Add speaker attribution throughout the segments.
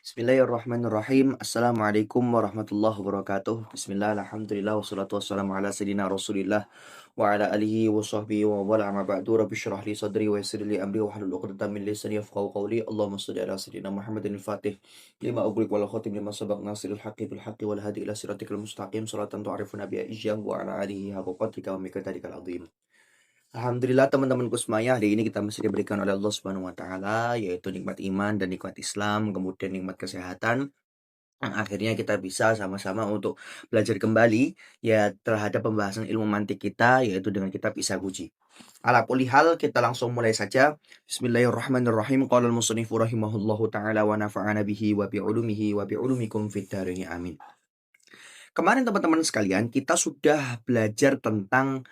Speaker 1: Bismillahirrahmanirrahim. Assalamualaikum warahmatullahi wabarakatuh. Bismillah, alhamdulillah, wassalatu wassalamu ala sayyidina rasulillah wa ala alihi wa sahbihi wa wala amma ba'du. Rabbi syrah li sadri wa yassir li amri wa hlul 'uqdatam min lisani yafqahu qawli. Allahumma shalli ala sayyidina Muhammadin al-Fatih lima ughliq wal khatim lima sabaq nasiril haqqi bil haqqi wal hadi ila siratikal mustaqim. Salatan tu'arifuna biha iyyah wa ala alihi haqqa qadrika wa miqdarikal azim. Alhamdulillah teman-temanku semuanya, hari ini kita masih diberikan oleh Allah Subhanahu wa taala yaitu nikmat iman dan nikmat Islam, kemudian nikmat kesehatan yang akhirnya kita bisa sama-sama untuk belajar kembali ya terhadap pembahasan ilmu mantik kita yaitu dengan kitab Isaguji. Ala kulli hal kita langsung mulai saja. Bismillahirrahmanirrahim. Qala al-musannifu rahimahullahu taala wa nafa'ana bihi wa bi ulumihi wa bi ulumikum fid dharain amin. Kemarin teman-teman sekalian, kita sudah belajar tentang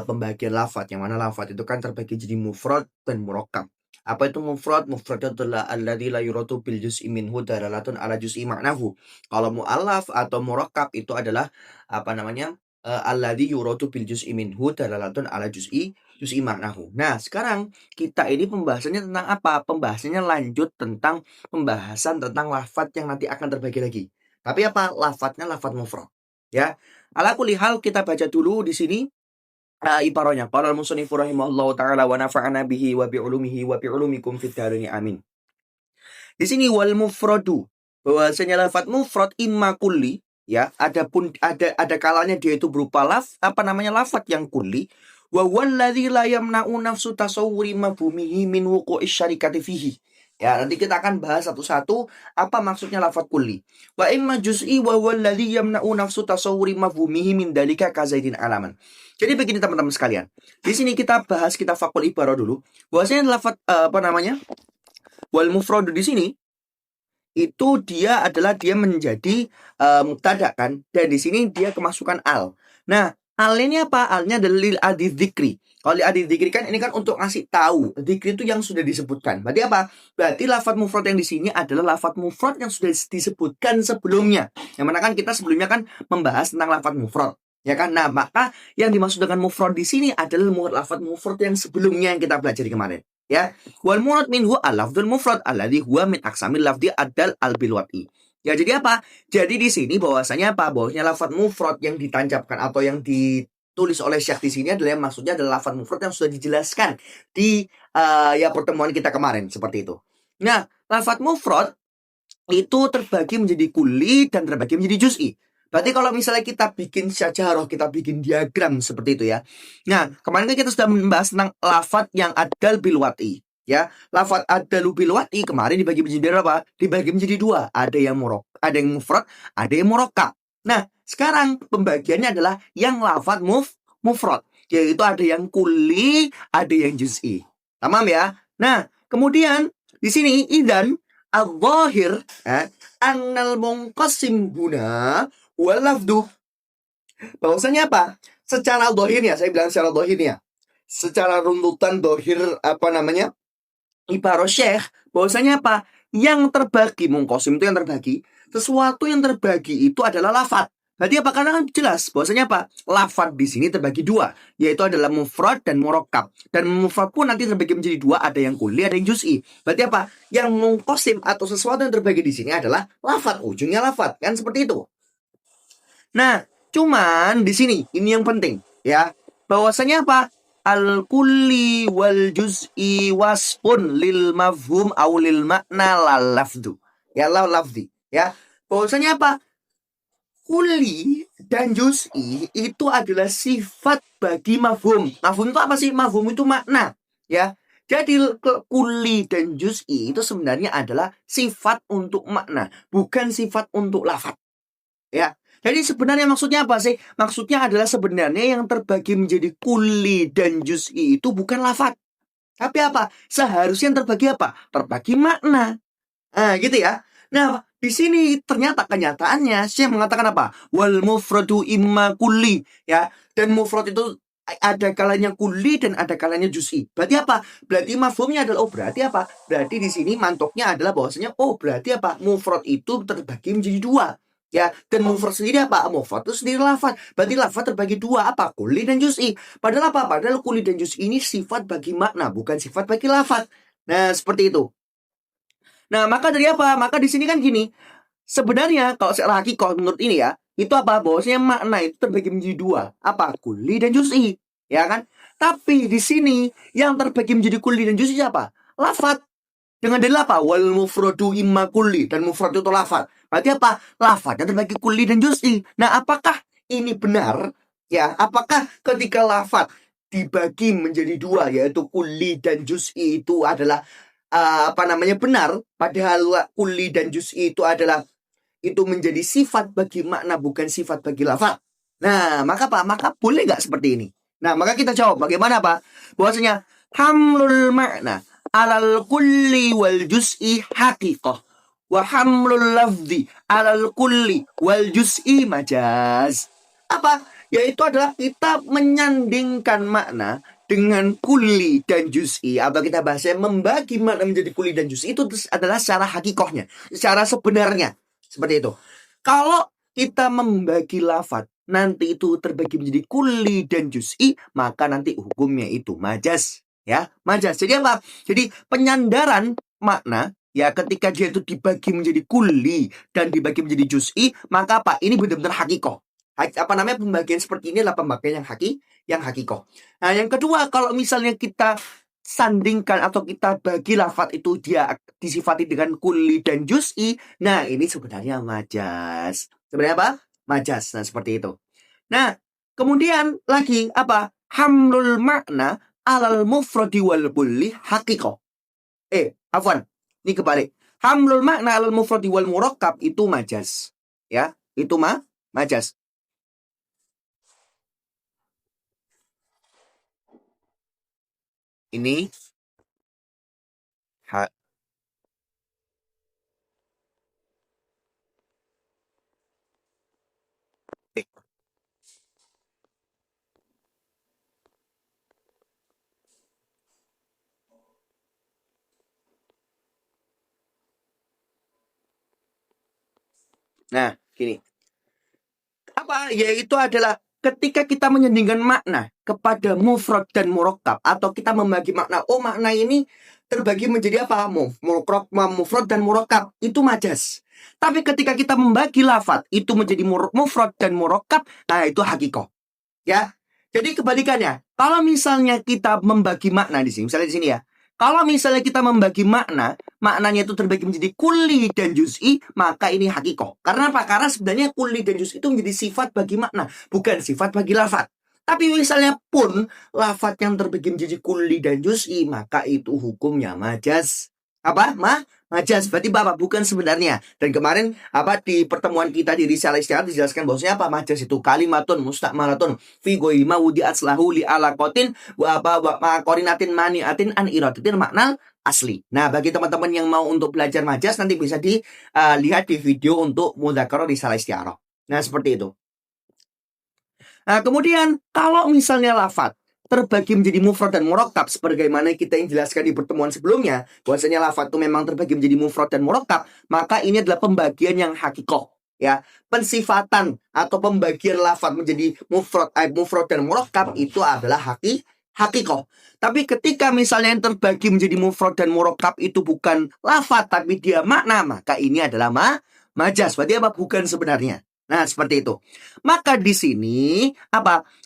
Speaker 1: pembagian lafadz, yang mana lafadz itu kan terbagi jadi mufrad dan murakkab. Apa itu mufrad? Mufrad itu adalah alladzi la yuradu bil juz'i minhu dalalatun ala juz'i ma'nahu. Kalau mu'allaf atau murakkab itu adalah apa namanya? Alladzi yuradu bil juz'i minhu dalalatun ala juz'i ma'nahu. Nah, sekarang kita ini pembahasannya tentang apa? Pembahasannya lanjut tentang pembahasan tentang lafadz yang nanti akan terbagi lagi. Tapi apa? Lafadznya lafadz mufrad. Ya. Ala kulli hal kita baca dulu di sini ibaratnya. Qala al-musannifu rahimahullahu taala wa nafa'ana bihi wa bi ulumihi wa bi ulumikum fid dharain amin. Di sini wal mufradu, bahwasanya lafadz mufrad imma kulli, ya, ada kalanya dia itu berupa lafadz yang kulli, wa walladzi la yamna'u nafsu tasawwuri mafhumihi min wuqu'i syarikati fihi. Ya, nanti kita akan bahas satu-satu apa maksudnya lafadz kulli. Wa imma juz'i wa walladzi yamna'u nafsu tasawwuri mafhumihi min dalika kazaidin alaman. Jadi begini teman-teman sekalian. Di sini kita bahas kita fakul ibarah dulu. Bahwasanya lafadz wal mufradu di sini itu dia menjadi mubtada kan, dan di sini dia kemasukan al. Nah, al ini apa? Alnya adalah lil adi dzikri. Kalau lil adi dzikri kan ini kan untuk ngasih tahu. Dzikri itu yang sudah disebutkan. Berarti apa? Berarti lafadz mufrad yang di sini adalah lafadz mufrad yang sudah disebutkan sebelumnya. Yang mana kan kita sebelumnya kan membahas tentang lafadz mufrad. Ya kan? Nah, maka yang dimaksud dengan mufrad di sini adalah lafadz mufrad yang sebelumnya yang kita pelajari kemarin. Ya, wal murad minhu al-lafdzul mufrad alladzi huwa min aqsamil lafdzi adal al-bilwati. Ya, jadi apa? Jadi di sini bahwasanya apa? Bahwasanya lafadz mufrad yang ditancapkan atau yang ditulis oleh Syekh di sini adalah yang maksudnya adalah lafadz mufrad yang sudah dijelaskan di ya pertemuan kita kemarin seperti itu. Nah, lafadz mufrad itu terbagi menjadi kulli dan terbagi menjadi juz'i. Berarti kalau misalnya kita bikin syajarah, kita bikin diagram seperti itu ya. Nah, kemarin kan kita sudah membahas tentang lafadz yang adal bil wati. Ya, lafadz adalu bil wati kemarin dibagi menjadi berapa? Dibagi menjadi dua. Ada yang mufrad, ada yang murakkab. Nah, sekarang pembagiannya adalah yang lafadz mufrad, yaitu ada yang kulli, ada yang juz'i. Tamam ya? Nah, kemudian di sini idan al-zahir annal munqasim huna walafdu. Bahwasanya apa? Secara dohirnya, saya bilang secara dohirnya, secara runtutan dohir ibarat Syekh, bahwasanya apa? Yang terbagi, mungkosim itu yang terbagi, sesuatu yang terbagi itu adalah lafadz. Berarti apa? Karena kan jelas bahwasanya apa? Lafadz di sini terbagi dua, yaitu adalah mufrad dan murakkab. Dan mufrad pun nanti terbagi menjadi dua, ada yang kulli, ada yang juz'i. Berarti apa? Yang mungkosim atau sesuatu yang terbagi di sini adalah lafadz, ujungnya lafadz, kan seperti itu. Nah, cuman di sini ini yang penting ya. Bahwasanya apa? Al-kulli wal juz'i wasfun lil mafhum aw lil makna lal lafdu. Ya, la lafzi ya. Bahwasanya apa? Kulli dan juz'i itu adalah sifat bagi mafhum. Mafhum itu apa sih? Mafhum itu makna ya. Jadi kulli dan juz'i itu sebenarnya adalah sifat untuk makna, bukan sifat untuk lafadz. Ya. Jadi sebenarnya maksudnya apa sih? Maksudnya adalah sebenarnya yang terbagi menjadi kulli dan juz'i itu bukan lafadz. Tapi apa? Seharusnya yang terbagi apa? Terbagi makna. Nah, gitu ya. Nah, di sini ternyata kenyataannya Syekh mengatakan apa? Wal mufradu imma kulli, ya. Dan mufrad itu ada kalanya kulli dan ada kalanya juz'i. Berarti apa? Berarti mafhumnya adalah berarti apa? Berarti di sini mantoknya adalah bahwasanya berarti apa? Mufrad itu terbagi menjadi dua. Ya, dan mufrad sendiri apa? Mufrad itu sendiri lafadz. Berarti lafadz terbagi dua, apa? Kulli dan juz'i. Padahal apa? Padahal kulli dan juz'i ini sifat bagi makna, bukan sifat bagi lafadz. Nah, seperti itu. Nah, maka dari apa? Maka di sini kan gini. Sebenarnya kalau secara hakikoh menurut ini ya, itu apa? Bahwasanya makna itu terbagi menjadi dua. Apa? Kulli dan juz'i. Ya kan? Tapi di sini yang terbagi menjadi kulli dan juz'i apa? Lafat. Dengan dalil apa? Wal mufradu imma kulli. Dan mufrad itu lafat. Berarti apa? Lafatnya terbagi kulli dan juz'i. Nah, apakah ini benar? Ya, apakah ketika lafat dibagi menjadi dua, yaitu kulli dan juz'i itu adalah benar? Padahal kulli dan juz'i itu menjadi sifat bagi makna, bukan sifat bagi lafaz. Nah, maka apa? Maka boleh nggak seperti ini? Nah, maka kita jawab bagaimana, Pak? Bahwasanya hamlul makna alal kulli wal juz'i haqiqah wa hamlul lafzi alal kulli wal juz'i majaz. Apa? Yaitu adalah kita menyandingkan makna dengan kulli dan juz'i, atau kita bahasanya membagi makna menjadi kulli dan juz'i, itu adalah secara hakikohnya, secara sebenarnya. Seperti itu. Kalau kita membagi lafaz, nanti itu terbagi menjadi kulli dan juz'i, maka nanti hukumnya itu majaz. Ya, majaz. Jadi apa? Jadi penyandaran makna, ya, ketika dia itu dibagi menjadi kulli dan dibagi menjadi juz'i, maka apa? Ini benar-benar hakikoh. Pembagian seperti ini adalah pembagian yang hakikoh. Nah, yang kedua, kalau misalnya kita sandingkan atau kita bagi lafaz itu dia disifati dengan kulli dan juz'i, nah ini sebenarnya majaz. Sebenarnya apa? Majaz. Nah, seperti itu. Nah, kemudian lagi apa? Hamlul makna alal mufradi wal kulli haqiqah. Afwan. Ini kebalik. Hamlul makna alal mufradi wal murakkab itu majaz. Ya, itu majaz. Ini Nah, gini. Apa? Yaitu adalah ketika kita menyandingkan makna kepada mufrad dan murakkab, atau kita membagi makna, makna ini terbagi menjadi apa? Mufrad dan murakkab, itu majaz. Tapi ketika kita membagi lafaz itu menjadi mufrad dan murakkab, nah itu hakikoh. Ya. Jadi kebalikannya, kalau misalnya kita membagi makna di sini, misalnya di sini ya. Kalau misalnya kita membagi maknanya itu terbagi menjadi kulli dan juz'i, maka ini hakikoh. Karena apa? Karena sebenarnya kulli dan juz'i itu menjadi sifat bagi makna, bukan sifat bagi lafaz. Tapi misalnya pun lafaz yang terbagi menjadi kulli dan juz'i, maka itu hukumnya majaz. Apa? Majaz. Berarti apa? Bukan sebenarnya. Dan kemarin di pertemuan kita di Risalah Isti'arat dijelaskan bahwasanya apa? Majaz itu kalimatun mustakmalatun fi ghairi ma wudi'at lahu li alaqatin wa qorinatin mani'atin an iradatin makna asli. Nah, bagi teman-teman yang mau untuk belajar majaz, nanti bisa dilihat di video untuk mudzakarah Risalah Isti'arat. Nah, seperti itu. Nah, kemudian kalau misalnya lafaz terbagi menjadi mufrad dan murakkab, sebagaimana kita yang jelaskan di pertemuan sebelumnya, bahwasanya lafaz itu memang terbagi menjadi mufrad dan murakkab, maka ini adalah pembagian yang hakikoh. Ya, pensifatan atau pembagian lafaz menjadi mufrad dan murakkab itu adalah hakikoh. Tapi ketika misalnya yang terbagi menjadi mufrad dan murakkab itu bukan lafaz tapi dia makna, maka ini adalah majaz. Berarti apa? Bukan sebenarnya. Nah, seperti itu. Maka di sini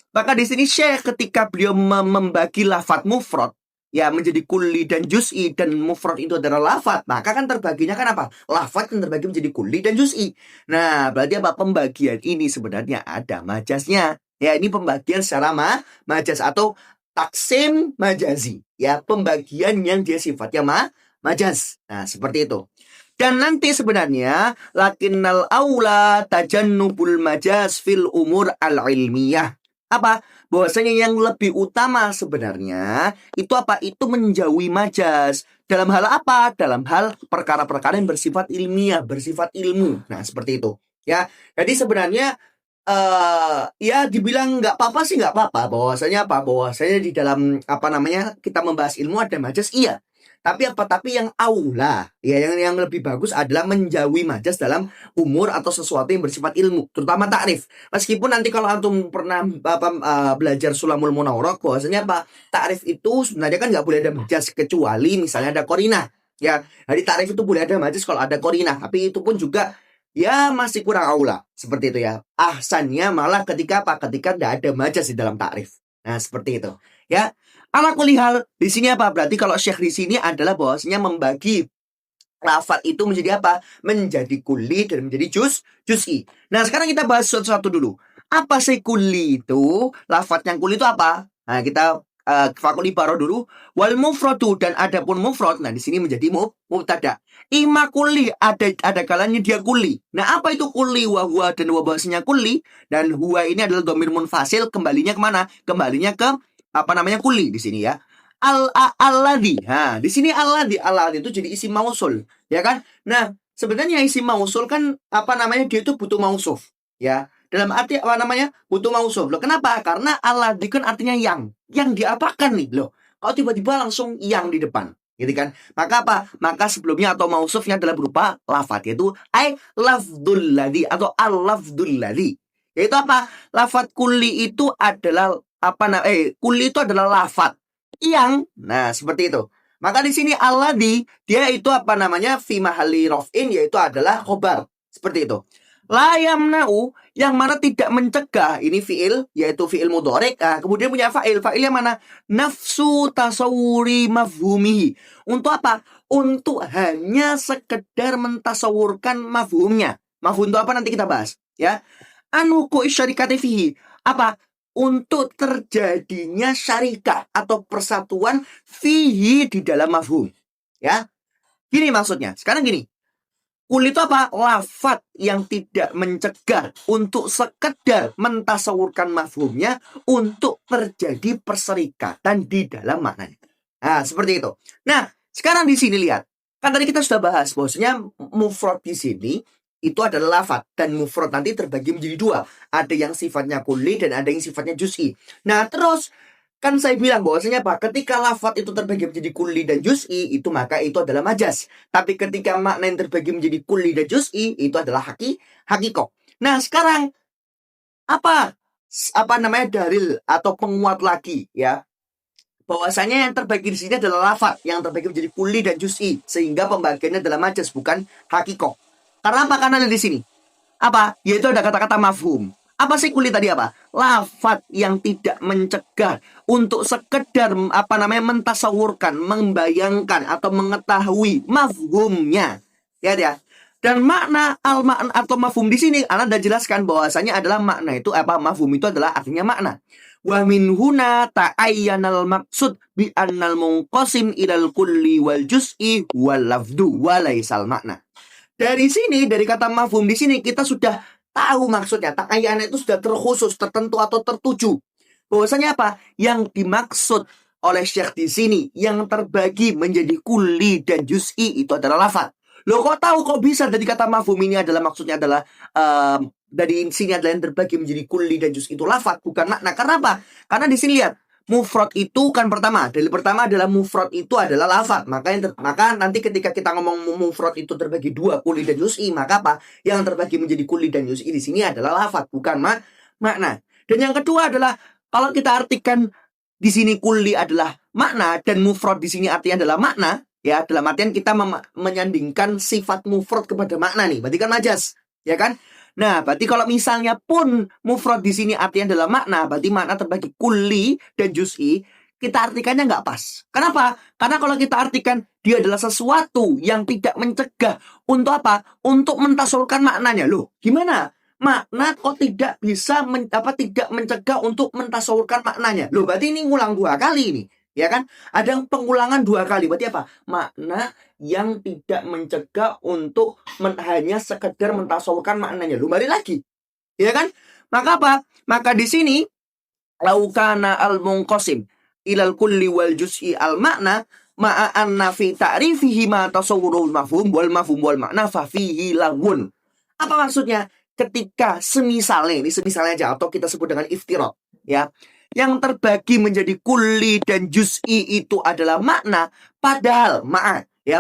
Speaker 1: Maka di sini Syekh ketika beliau membagi lafaz mufrad ya menjadi kulli dan juz'i, dan mufrad itu adalah lafaz, maka kan terbaginya kan apa? Lafaz kan terbagi menjadi kulli dan juz'i. Nah, berarti apa? Pembagian ini sebenarnya ada majaznya. Ya, ini pembagian secara majaz atau taksim majazi. Ya, pembagian yang dia sifatnya majaz. Nah, seperti itu. Dan nanti sebenarnya lakinnal aula tajannubul majaz fil umur al-ilmiyah. Bahwasanya yang lebih utama sebenarnya itu Itu menjauhi majaz. Dalam hal apa? Dalam hal perkara-perkara yang bersifat ilmiah, bersifat ilmu. Nah, seperti itu. Ya, jadi sebenarnya ya dibilang nggak apa-apa sih, nggak apa-apa. Bahwasanya di dalam kita membahas ilmu ada majaz, iya. Tapi yang aula, ya yang lebih bagus adalah menjauhi majaz dalam umur atau sesuatu yang bersifat ilmu, terutama takrif. Meskipun nanti kalau antum pernah belajar Sulamul Munawwarah, bahwasanya takrif itu sebenarnya kan nggak boleh ada majaz kecuali misalnya ada qarinah. Ya, jadi takrif itu boleh ada majaz kalau ada korinah, tapi itu pun juga ya masih kurang aula seperti itu ya. Ahsannya malah ketika apa? Ketika tidak ada majaz di dalam takrif. Nah, seperti itu. Ya. Ala kulli hal, di sini apa? Berarti kalau Syekh di sini adalah bahwasanya membagi lafat itu menjadi apa? Menjadi kulli dan menjadi juz'i. Nah, sekarang kita bahas satu-satu dulu. Apa sih kulli itu? Lafat yang kulli itu apa? Nah, kita fakul ibaroh dulu. Wal mufradu, dan ada pun mufrad. Nah, di sini menjadi mubtada. Ima kulli, ada kalanya dia kulli. Nah, apa itu kulli? Wa huwa, dan wa bahasanya kulli, dan huwa ini adalah dhamir munfasil, kembalinya kemana? Kembalinya ke apa namanya kulli di sini ya. Alladhi. Nah, di sini alladhi itu jadi isim mausul, ya kan? Nah, sebenarnya isim mausul kan apa namanya? Dia itu butuh mausuf, ya. Dalam arti apa namanya? Butuh mausuf. Loh, kenapa? Karena alladhi kan artinya yang diapakan nih, loh. Kalau tiba-tiba langsung yang di depan, gitu kan? Maka apa? Maka sebelumnya atau mausufnya adalah berupa lafat, yaitu lafdul ladhi atau al-lafdul ladhi. Yaitu apa? Lafat kulli itu adalah kulli itu adalah lafat yang, nah seperti itu. Maka di sini alladhi dia itu apa namanya fi mahalli raf'in, yaitu adalah khobar seperti itu. La yamna'u, yang mana tidak mencegah, ini fiil yaitu fiil mudhari'. Nah, kemudian punya fa'il yang mana? Nafsu tasawuri mafhumihi. Untuk apa? Untuk hanya sekedar mentasawurkan mafhumnya. Mafhum itu apa nanti kita bahas ya. Anuku isyarikati fihi, apa? Untuk terjadinya syarikat atau persatuan fihi di dalam mafhum. Ya. Gini maksudnya. Sekarang gini. Kul itu apa? Lafat yang tidak mencegah untuk sekedar mentasawurkan mafhumnya untuk terjadi perserikatan di dalam maknanya. Nah, seperti itu. Nah, sekarang di sini lihat. Kan tadi kita sudah bahas bahwasanya mufrad di sini itu adalah lafat, dan mufrad nanti terbagi menjadi dua. Ada yang sifatnya kulli dan ada yang sifatnya juz'i. Nah, terus kan saya bilang bahwasanya apa? Ketika lafat itu terbagi menjadi kulli dan juz'i, itu maka itu adalah majaz. Tapi ketika makna yang terbagi menjadi kulli dan juz'i, itu adalah hakikoh. Nah, sekarang apa namanya dalil atau penguat lagi ya? Bahwasanya yang terbagi di sini adalah lafat yang terbagi menjadi kulli dan juz'i, sehingga pembagiannya adalah majaz bukan hakikoh. Karena apa? Karena di sini apa? Yaitu ada kata-kata mafhum. Apa sih kulit tadi apa? Lafat yang tidak mencegah untuk sekedar apa namanya mentasawurkan, membayangkan atau mengetahui mafhumnya. Ya. Dan makna al-makna atau mafhum di sini Anda sudah jelaskan bahwasanya adalah makna itu apa? Mafhum itu adalah artinya makna. Wa min huna ta'ayyanal maqsud bi annal munqasim ilal kulli wal juz'i wal lafdu wa laisal makna. Dari sini, dari kata mafhum di sini kita sudah tahu maksudnya. Ta'ayyan itu sudah terkhusus, tertentu atau tertuju. Bahwasanya apa? Yang dimaksud oleh Syekh di sini yang terbagi menjadi kulli dan juz'i itu adalah lafaz. Loh, kok tahu, kok bisa dari kata mafhum ini adalah maksudnya adalah dari sini adalah yang terbagi menjadi kulli dan juz'i itu lafaz, bukan makna. Karena apa? Karena di sini lihat, mufrad itu kan pertama. Dalil pertama adalah mufrad itu adalah lafaz. Maka nanti ketika kita ngomong mufrad itu terbagi dua, kulli dan juz'i, maka apa? Yang terbagi menjadi kulli dan juz'i di sini adalah lafaz, bukan makna. Dan yang kedua adalah kalau kita artikan di sini kulli adalah makna dan mufrad di sini artinya adalah makna, ya, dalam artian kita menyandingkan sifat mufrad kepada makna nih. Berarti kan majaz, ya kan? Nah, berarti kalau misalnya pun mufrad di sini artinya adalah makna, berarti makna terbagi kulli dan juz'i, kita artikannya nggak pas. Kenapa? Karena kalau kita artikan dia adalah sesuatu yang tidak mencegah untuk apa? Untuk mentasawurkan maknanya. Loh, gimana? Makna kok tidak bisa tidak mencegah untuk mentasawurkan maknanya. Loh, berarti ini ngulang dua kali nih. Ya kan? Ada pengulangan dua kali. Berarti apa? Makna yang tidak mencegah untuk hanya sekedar mentasawurkan maknanya. Lu balik lagi. Ya kan? Maka apa? Maka di sini laukana al-munqasim ilal kulli wal juz'i al makna ma'a anna fi ta'rifihi ma tasawwurul mafhum wal makna fa fihi lagun. Apa maksudnya? Ketika semisalnya aja atau kita sebut dengan iftirat, ya. Yang terbagi menjadi kulli dan juz'i itu adalah makna, padahal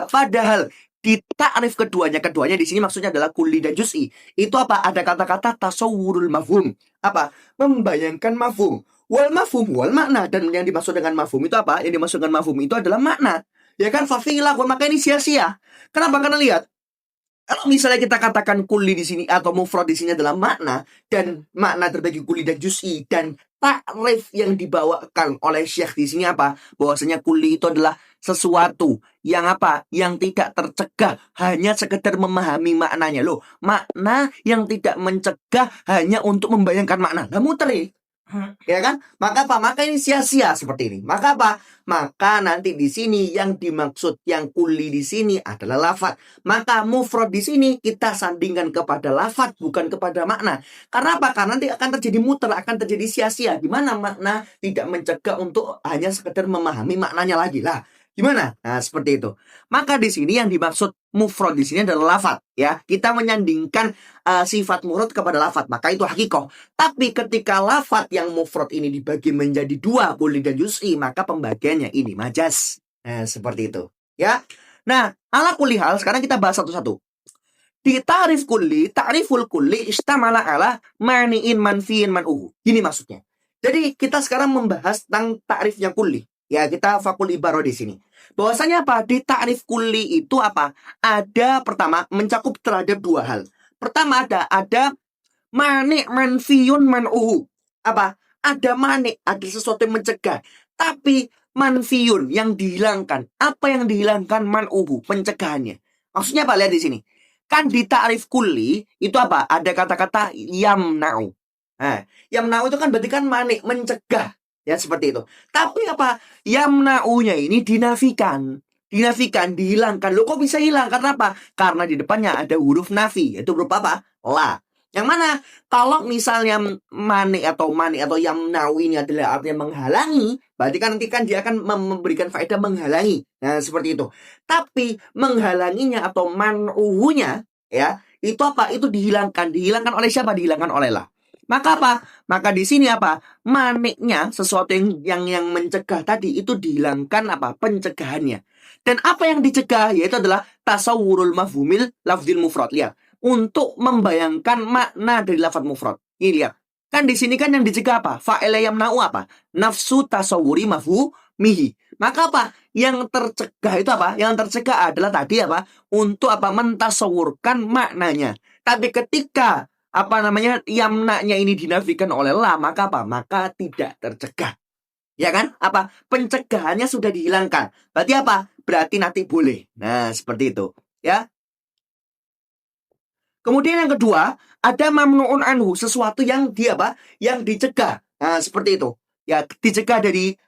Speaker 1: padahal di takrif keduanya di sini maksudnya adalah kulli dan juz'i. Itu apa? Ada kata-kata tasawwurul mafhum. Apa? Membayangkan mafhum. Wal mafhum wal makna, dan yang dimaksud dengan mafhum itu apa? Yang dimaksud dengan mafhum itu adalah makna. Ya kan, fafihi laghun, maka ini sia-sia. Kenapa? Karena lihat, kalau misalnya kita katakan kulli di sini atau mufrad di sini adalah makna, dan makna terbagi kulli dan juz'i, dan takrif yang dibawakan oleh Syekh di sini apa? Bahwasanya kulli itu adalah sesuatu yang apa? Yang tidak tercegah, hanya sekedar memahami maknanya. Loh, makna yang tidak mencegah hanya untuk membayangkan makna. Nah, muter nih. Ya kan? Maka apa? Maka ini sia-sia seperti ini. Maka apa? Maka nanti di sini yang dimaksud yang kuli di sini adalah lafaz. Maka mufrad di sini kita sandingkan kepada lafaz, bukan kepada makna. Karena apa? Karena nanti akan terjadi muter, akan terjadi sia-sia. Di mana makna tidak mencegah untuk hanya sekedar memahami maknanya lagi lah. Gimana? Nah, seperti itu. Maka di sini yang dimaksud mufrad di sini adalah lafaz, ya. Kita menyandingkan sifat mufrad kepada lafaz, maka itu hakikoh. Tapi ketika lafaz yang mufrad ini dibagi menjadi dua, kulli dan juz'i, maka pembagiannya ini majaz. Nah, seperti itu, ya. Nah, ala kulli hal, sekarang kita bahas satu-satu. Di ta'riful kulli istamala ala mani'in manfi'in man'uhu. Gini maksudnya. Jadi kita sekarang membahas tentang ta'rifnya kulli. Ya, kita fakul ibarah di sini. Bahwasanya apa? Di ta'rif kulli itu apa? Ada pertama mencakup terhadap dua hal. Pertama ada mani' manfiyun man'uhu. Apa? Ada mani', ada sesuatu yang mencegah. Tapi manfiyun yang dihilangkan. Apa yang dihilangkan? Man'uhu, pencegahannya. Maksudnya apa? Lihat di sini. Kan di ta'rif kulli itu apa? Ada kata-kata yamna'u. Nah, yamna'u itu kan berarti kan mani', mencegah. Ya, seperti itu. Tapi apa? Yamna'unya ini dinafikan. Dinafikan, dihilangkan. Loh, kok bisa hilang? Karena apa? Karena di depannya ada huruf nafi. Itu berupa apa? La. Yang mana? Kalau misalnya mani atau yamna'u ini adalah artinya menghalangi, berarti kan nanti kan dia akan memberikan faedah menghalangi. Nah, seperti itu. Tapi menghalanginya atau man'uhunya, ya, itu apa? Itu dihilangkan. Dihilangkan oleh siapa? Dihilangkan oleh la. Maka apa? Maka di sini apa? Maniknya, sesuatu yang mencegah tadi itu dihilangkan apa? Pencegahannya. Dan apa yang dicegah? Yaitu adalah tasawwurul mafhumil lafzil mufrad. Lihat, untuk membayangkan makna dari lafaz mufrad. Ini lihat. Kan di sini kan yang dicegah apa? Fa'ila yamna'u apa? Nafsu tasawwuri mafhumihi. Maka apa? Yang tercegah itu apa? Yang tercegah adalah tadi apa? Untuk apa? Mentasawurkan maknanya. Tapi ketika yamnanya ini dinafikan oleh la, maka apa? Maka tidak tercegah. Ya kan? Apa? Pencegahannya sudah dihilangkan. Berarti apa? Berarti nanti boleh. Nah, seperti itu. Ya. Kemudian yang kedua, ada mamnu'un anhu, sesuatu yang yang dicegah. Nah, seperti itu. Ya, dicegah dari,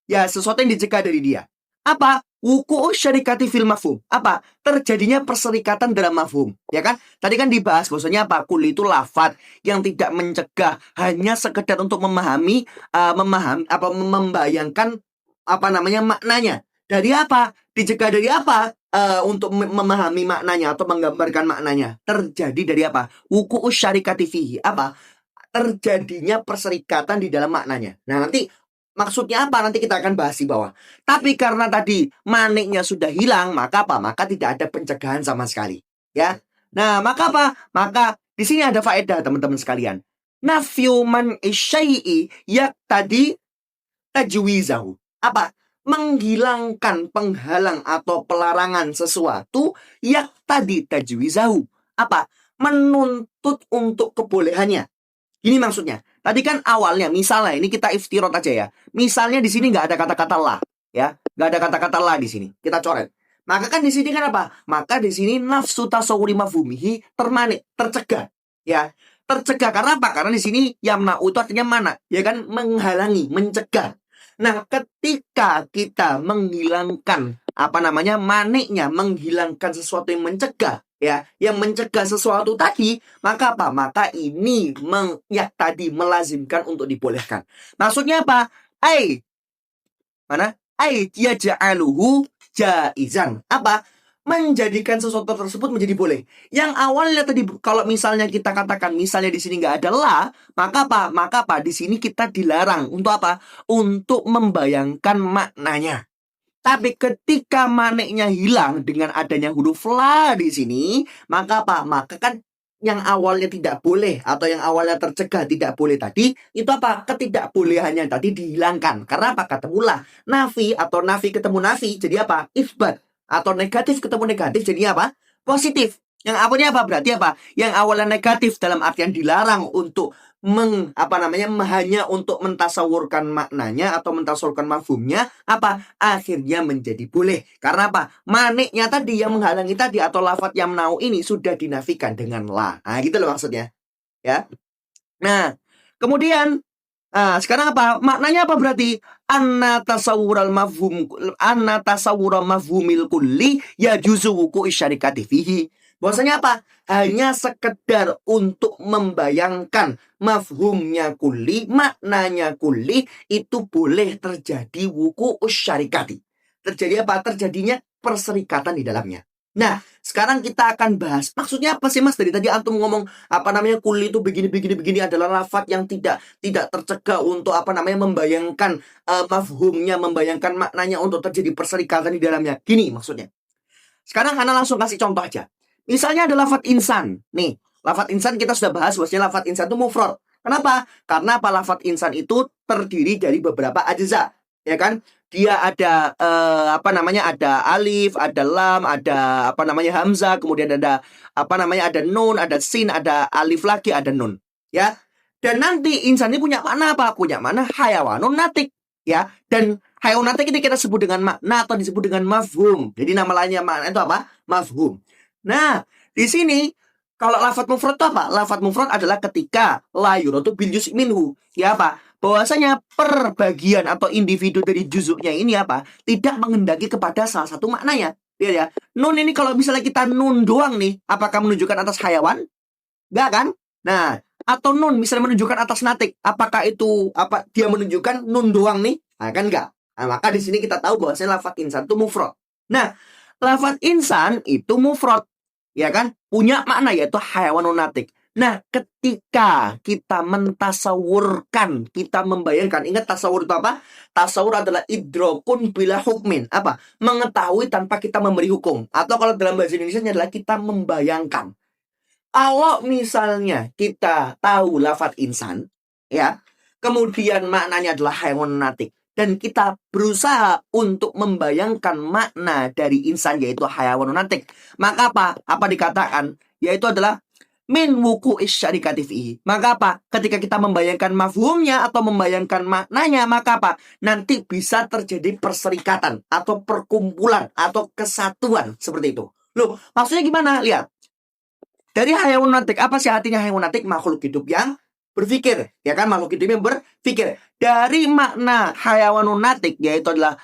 Speaker 1: ya, sesuatu yang dicegah dari dia. Apa? Wuku'u syarikati fil mafhum. Apa? Terjadinya perserikatan dalam mafhum. Ya kan? Tadi kan dibahas bahwasanya apa? Kul itu lafaz yang tidak mencegah, hanya sekedar untuk membayangkan maknanya. Dari apa? Dicegah dari apa? Untuk memahami maknanya atau menggambarkan maknanya. Terjadi dari apa? Wuku'u syarikati fihi. Apa? Terjadinya perserikatan di dalam maknanya. Nah, nanti maksudnya apa? Nanti kita akan bahas di bawah. Tapi karena tadi maniknya sudah hilang, maka apa? Maka tidak ada pencegahan sama sekali. Ya. Nah, maka apa? Maka di sini ada faedah teman-teman sekalian. Nafyu man isyai'i tadi tajwizahu. Apa? Menghilangkan penghalang atau pelarangan sesuatu tadi tajwizahu. Apa? Menuntut untuk kebolehannya. Ini maksudnya. Tadi kan awalnya, misalnya ini kita iftirot aja ya. Misalnya di sini nggak ada kata-kata la, ya, nggak ada kata-kata la di sini. Kita coret. Maka kan di sini kan apa? Maka di sini nafsu tasawuri mafhumihi tercegah, ya. Tercegah karena apa? Karena di sini yamna'u itu artinya mana? Ya kan, menghalangi, mencegah. Nah, ketika kita menghilangkan maniknya, menghilangkan sesuatu yang mencegah, ya, yang mencegah sesuatu tadi, maka apa? Maka ini tadi melazimkan untuk dibolehkan. Maksudnya apa? Yaj'aluhu jaizan. Apa? Menjadikan sesuatu tersebut menjadi boleh. Yang awalnya tadi kalau misalnya kita katakan misalnya di sini nggak ada la, maka apa? Maka apa? Di sini kita dilarang untuk apa? Untuk membayangkan maknanya. Tapi ketika maniknya hilang dengan adanya huruf la di sini, maka apa? Maka kan yang awalnya tidak boleh atau yang awalnya tercegah tidak boleh tadi, itu apa? Ketidakbolehannya tadi dihilangkan. Karena apa? Ketemulah nafi atau nafi ketemu nafi, jadi apa? Isbat. Atau negatif ketemu negatif, jadi apa? Positif. Yang awalnya apa? Berarti apa? Yang awalnya negatif dalam artian dilarang untuk hanya untuk mentasawurkan maknanya atau mentasawurkan mafhumnya, apa? Akhirnya menjadi boleh. Karena apa? Maniknya tadi yang menghalangi tadi atau lafadz yamna'u ini sudah dinafikan dengan la. Nah, gitu loh maksudnya. Ya. Nah, kemudian sekarang apa? Maknanya apa berarti? Anna tasawural mafhumil kulli ya juzu wuku isyarikati fihi. Bahwasanya apa? Hanya sekedar untuk membayangkan mafhumnya kulli, maknanya kulli, itu boleh terjadi wuku isyarikati. Terjadi apa? Terjadinya perserikatan di dalamnya. Nah, sekarang kita akan bahas maksudnya apa sih Mas? Dari tadi antum ngomong kulli itu begini adalah lafadz yang tidak tercegah untuk membayangkan mafhumnya, membayangkan maknanya untuk terjadi perserikatan di dalamnya. Gini maksudnya. Sekarang Hana langsung kasih contoh aja. Misalnya ada lafadz insan. Nih, lafadz insan kita sudah bahas bahwasanya lafadz insan itu mufrad. Kenapa? Karena lafadz insan itu terdiri dari beberapa ajza, ya kan? Dia ada ada alif, ada lam, ada hamzah, kemudian ada ada nun, ada sin, ada alif lagi, ada nun, ya. Dan nanti insan ini punya makna apa? Punya makna hayawanun natik, ya. Dan hayawan natik ini kita sebut dengan makna atau disebut dengan mafhum. Jadi nama lainnya makna itu apa? Mafhum. Nah, di sini kalau lafadz mufrad itu apa? Lafadz mufrad adalah ketika la yuradu bil juz' minhu. Ya apa? Bahwasanya perbagian atau individu dari juzuknya ini apa? Tidak menghendaki kepada salah satu maknanya. Ya. Nun ini kalau misalnya kita nun doang nih, apakah menunjukkan atas hayawan? Enggak kan? Nah, atau nun misalnya menunjukkan atas natik, apakah itu dia menunjukkan nun doang nih? Nah, kan enggak. Nah, maka di sini kita tahu bahwasanya lafadz insan itu mufrad. Nah, lafadz insan itu mufrad, ya kan? Punya makna yaitu hayawanun natik. Nah, ketika kita mentasawurkan, kita membayangkan, ingat tasawur itu apa? Tasawur adalah idrokun bila hukmin. Apa? Mengetahui tanpa kita memberi hukum. Atau kalau dalam bahasa Indonesia adalah kita membayangkan. Kalau misalnya kita tahu lafadz insan, ya, kemudian maknanya adalah hayawan natik, dan kita berusaha untuk membayangkan makna dari insan yaitu hayawan natik, maka apa dikatakan? Yaitu adalah min wuku isyarikati fihi. Maka apa? Ketika kita membayangkan mafhumnya atau membayangkan maknanya, maka apa? Nanti bisa terjadi perserikatan atau perkumpulan atau kesatuan seperti itu. Loh, maksudnya gimana? Lihat. Dari hayawan natik, apa sih artinya hayawan natik? Makhluk hidup yang berpikir, ya kan? Makhluk hidup yang berpikir. Dari makna hayawanun natik, yaitu adalah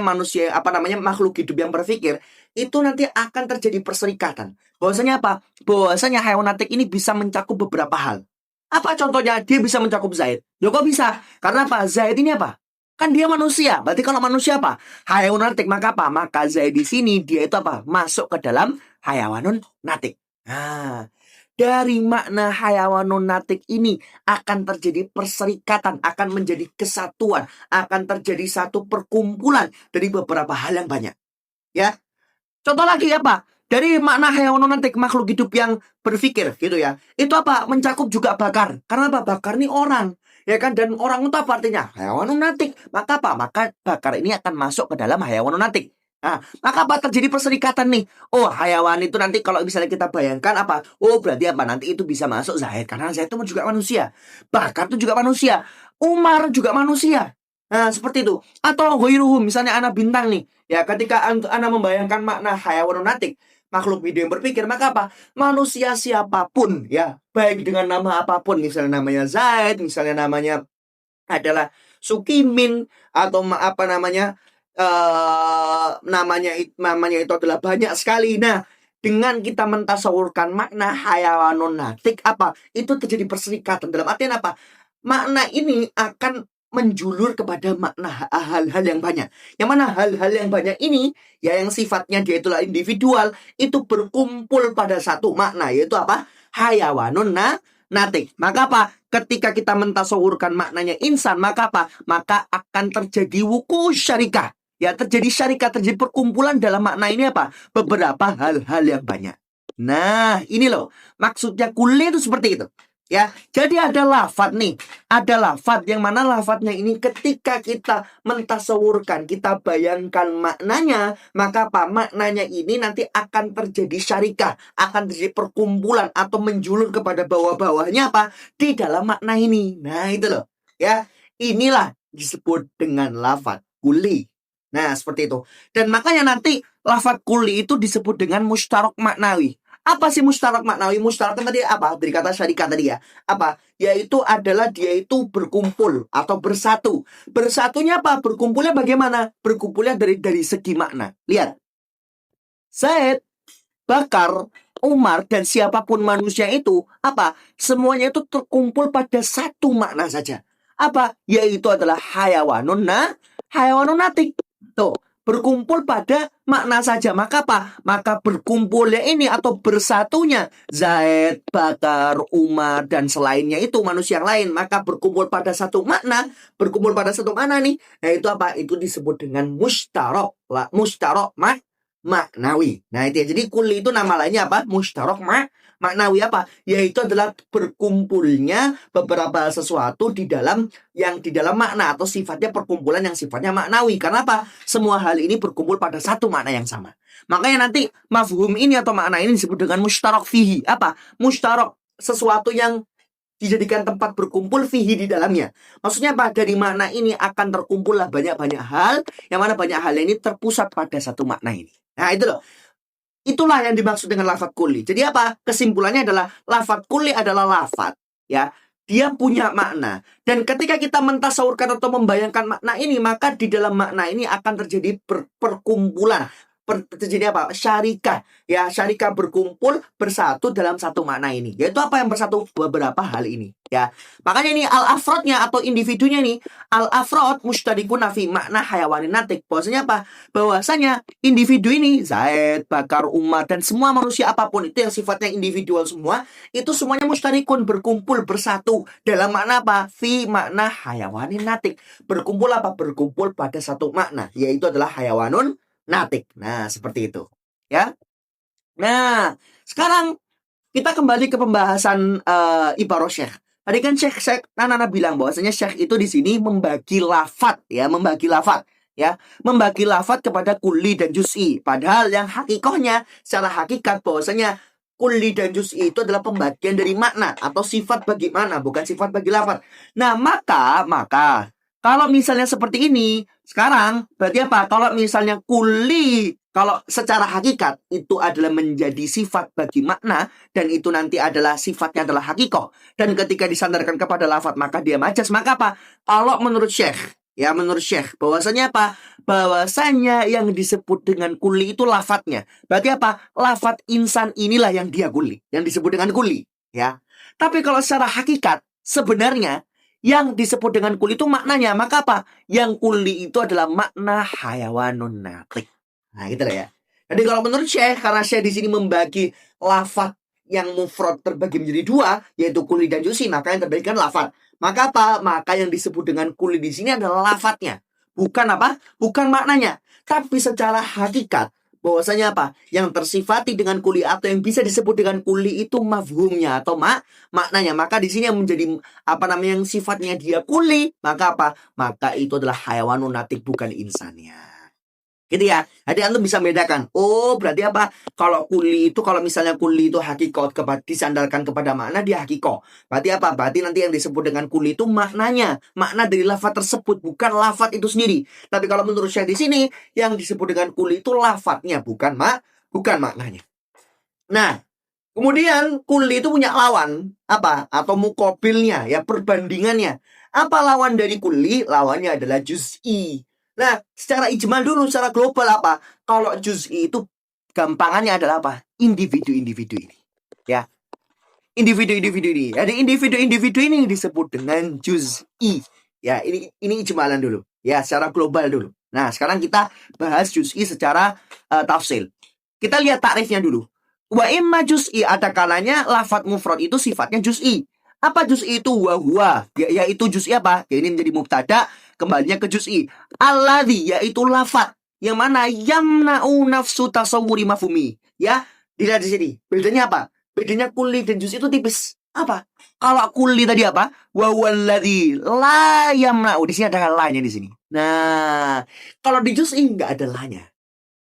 Speaker 1: manusia, makhluk hidup yang berpikir, itu nanti akan terjadi perserikatan. Bahwasanya apa? Bahwasanya hayawan natik ini bisa mencakup beberapa hal. Apa contohnya? Dia bisa mencakup Zaid. Ya kok bisa? Karena apa? Zaid ini apa? Kan dia manusia. Berarti kalau manusia apa? Hayawan natik, maka apa? Maka Zaid di sini dia itu apa? Masuk ke dalam hayawanun natik. Nah, dari makna hayawanun natik ini akan terjadi perserikatan, akan menjadi kesatuan, akan terjadi satu perkumpulan dari beberapa hal yang banyak. Ya, contoh lagi apa? Dari makna hayawanun natik, makhluk hidup yang berpikir, gitu ya. Itu apa? Mencakup juga bakar. Karena apa? Bakar ini orang, ya kan? Dan orang itu apa artinya? Hayawanun natik. Maka apa? Maka bakar ini akan masuk ke dalam hayawanun natik. Nah, maka apa terjadi perserikatan nih? Oh, hayawan itu nanti kalau misalnya kita bayangkan apa? Oh, berarti apa? Nanti itu bisa masuk Zaid. Karena Zaid itu juga manusia. Bakar itu juga manusia. Umar juga manusia. Nah, seperti itu. Atau ghairuhum, misalnya anak bintang nih. Ya, ketika anak membayangkan makna hayawanun natik, makhluk hidup yang berpikir, maka apa? Manusia siapapun, ya. Baik dengan nama apapun. Misalnya namanya Zaid, misalnya namanya adalah Sukimin, atau namanya itu adalah banyak sekali. Nah, dengan kita mentasawurkan makna hayawanun natik, apa? Itu terjadi perserikatan. Dalam artian apa? Makna ini akan menjulur kepada makna hal-hal yang banyak. Yang mana hal-hal yang banyak ini, ya yang sifatnya dia itulah individual, itu berkumpul pada satu makna, yaitu apa? Hayawanun natik. Maka apa? Ketika kita mentasawurkan maknanya insan, maka apa? Maka akan terjadi wuku syarikah. Ya, terjadi syarikat, terjadi perkumpulan dalam makna ini apa? Beberapa hal-hal yang banyak. Nah, ini loh. Maksudnya kulli itu seperti itu. Ya, jadi ada lafadz nih. Ada lafadz yang mana lafadznya ini ketika kita mentasawurkan, kita bayangkan maknanya, maka apa? Maknanya ini nanti akan terjadi syarikah, akan terjadi perkumpulan atau menjulur kepada bawah-bawahnya apa? Di dalam makna ini. Nah, itu loh. Ya, inilah disebut dengan lafadz kulli. Nah, seperti itu. Dan makanya nanti lafadz kulli itu disebut dengan mustarok maknawi. Apa sih mustarok maknawi? Mustarok tadi apa? Dari kata syarikat tadi ya. Apa? Yaitu adalah dia itu berkumpul atau bersatu. Bersatunya apa? Berkumpulnya bagaimana? Berkumpulnya dari segi makna. Lihat. Zaid, Bakar, Umar, dan siapapun manusia itu, apa? Semuanya itu terkumpul pada satu makna saja. Apa? Yaitu adalah hayawanun natik. Tuh, berkumpul pada makna saja. Maka apa? Maka berkumpulnya ini atau bersatunya Zaid, Bakar, Umar, dan selainnya itu manusia yang lain. Maka berkumpul pada satu makna. Berkumpul pada satu makna nih. Nah itu apa? Itu disebut dengan mustarok. Mustarok maknawi. Nah itu ya. Jadi kulli itu nama lainnya apa? Mustarok maknawi apa? Yaitu adalah berkumpulnya beberapa sesuatu di dalam makna atau sifatnya perkumpulan yang sifatnya maknawi. Karena apa? Semua hal ini berkumpul pada satu makna yang sama. Makanya nanti mafhum ini atau makna ini disebut dengan mustarok fihi. Apa? Mustarok, sesuatu yang dijadikan tempat berkumpul fihi di dalamnya. Maksudnya apa? Dari makna ini akan terkumpullah banyak-banyak hal, yang mana banyak hal ini terpusat pada satu makna ini. Nah itu loh. Itulah yang dimaksud dengan lafadz kulli. Jadi apa? Kesimpulannya adalah lafadz kulli adalah lafadz, ya. Dia punya makna. Dan ketika kita mentasawurkan atau membayangkan makna ini, maka di dalam makna ini akan terjadi perkumpulan. Terjadi apa? Syarikah. Ya, syarikah berkumpul bersatu dalam satu makna ini. Yaitu apa yang bersatu? Beberapa hal ini. Ya, makanya ini al-afrodnya atau individunya nih. Al-afrod mustadikun nafi makna hayawanin natik. Bahwasanya apa? Bahwasanya individu ini Zaid, Bakar, Umar, dan semua manusia apapun itu yang sifatnya individual semua, itu semuanya mustadikun berkumpul bersatu dalam makna apa? Fi makna hayawanin natik. Berkumpul apa? Berkumpul pada satu makna, yaitu adalah hayawanun natik. Nah, seperti itu. Ya. Nah, sekarang kita kembali ke pembahasan ibaroh syekh. Tadi kan Syekh Nana bilang bahwasanya Syekh itu di sini membagi lafadz ya, membagi lafadz kepada kulli dan juz'i. Padahal yang hakikohnya secara hakikat bahwasanya kulli dan juz'i itu adalah pembagian dari makna atau sifat bagi makna, bukan sifat bagi lafadz. Nah, maka kalau misalnya seperti ini, sekarang berarti apa? Kalau misalnya kulli, kalau secara hakikat itu adalah menjadi sifat bagi makna, dan itu nanti adalah sifatnya adalah hakikoh. Dan ketika disandarkan kepada lafadz maka dia majas. Maka apa? Kalau menurut Syekh, bahwasanya apa? Bahwasanya yang disebut dengan kulli itu lafadznya. Berarti apa? Lafadz insan inilah yang dia kulli, yang disebut dengan kulli, ya. Tapi kalau secara hakikat sebenarnya yang disebut dengan kulli itu maknanya. Maka apa? Yang kulli itu adalah makna hayawanun natik. Nah, gitu lah ya. Jadi kalau menurut Syekh, karena Syekh di sini membagi lafadz yang mufrad terbagi menjadi dua, yaitu kulli dan juz'i, maka yang terbagikan lafadz. Maka apa? Maka yang disebut dengan kulli di sini adalah lafadznya. Bukan apa? Bukan maknanya. Tapi secara hakikat, bahwasanya apa? Yang tersifati dengan kulli atau yang bisa disebut dengan kulli itu mafhumnya atau maknanya. Maka di sini yang menjadi yang sifatnya dia kulli, maka apa? Maka itu adalah hayawanun natik, bukan insannya. Gitu ya. Jadi antum bisa membedakan. Oh, berarti apa? Kalau misalnya kulli itu hakikoh disandarkan kepada makna, dia hakikoh. Berarti apa? Berarti nanti yang disebut dengan kulli itu maknanya, makna dari lafadz tersebut, bukan lafadz itu sendiri. Tapi kalau menurut Syekh di sini, yang disebut dengan kulli itu lafadznya, bukan maknanya. Nah, kemudian kulli itu punya lawan apa? Atau mukobilnya, ya, perbandingannya. Apa lawan dari kulli? Lawannya adalah juz'i. Nah, secara ijmal dulu, secara global apa? Kalau juz'i itu gampangannya adalah apa? Individu-individu ini. Ya. Individu-individu ini. Jadi individu-individu ini disebut dengan juz'i. Ya, ini ijmalan dulu. Ya, secara global dulu. Nah, sekarang kita bahas juz'i secara tafsil. Kita lihat takrifnya dulu. Wa imma juz'i, ada kalanya lafadz mufrad itu sifatnya juz'i. Apa juz'i itu? Wa huwa, yaitu juz'i apa? Ya, ini menjadi mubtada, kembalinya ke juz'i. Alladzi, yaitu lafadz yang mana yamna'u nafsu tasawwuri mafhumi, ya, Dilihat di sini. Bedanya apa? Bedanya kulli dan juz itu tipis. Apa? Kalau kulli tadi apa? Wa walladzi la yamna'u. Di sini ada la-nya di sini. Nah, kalau di juz'i nggak ada la-nya.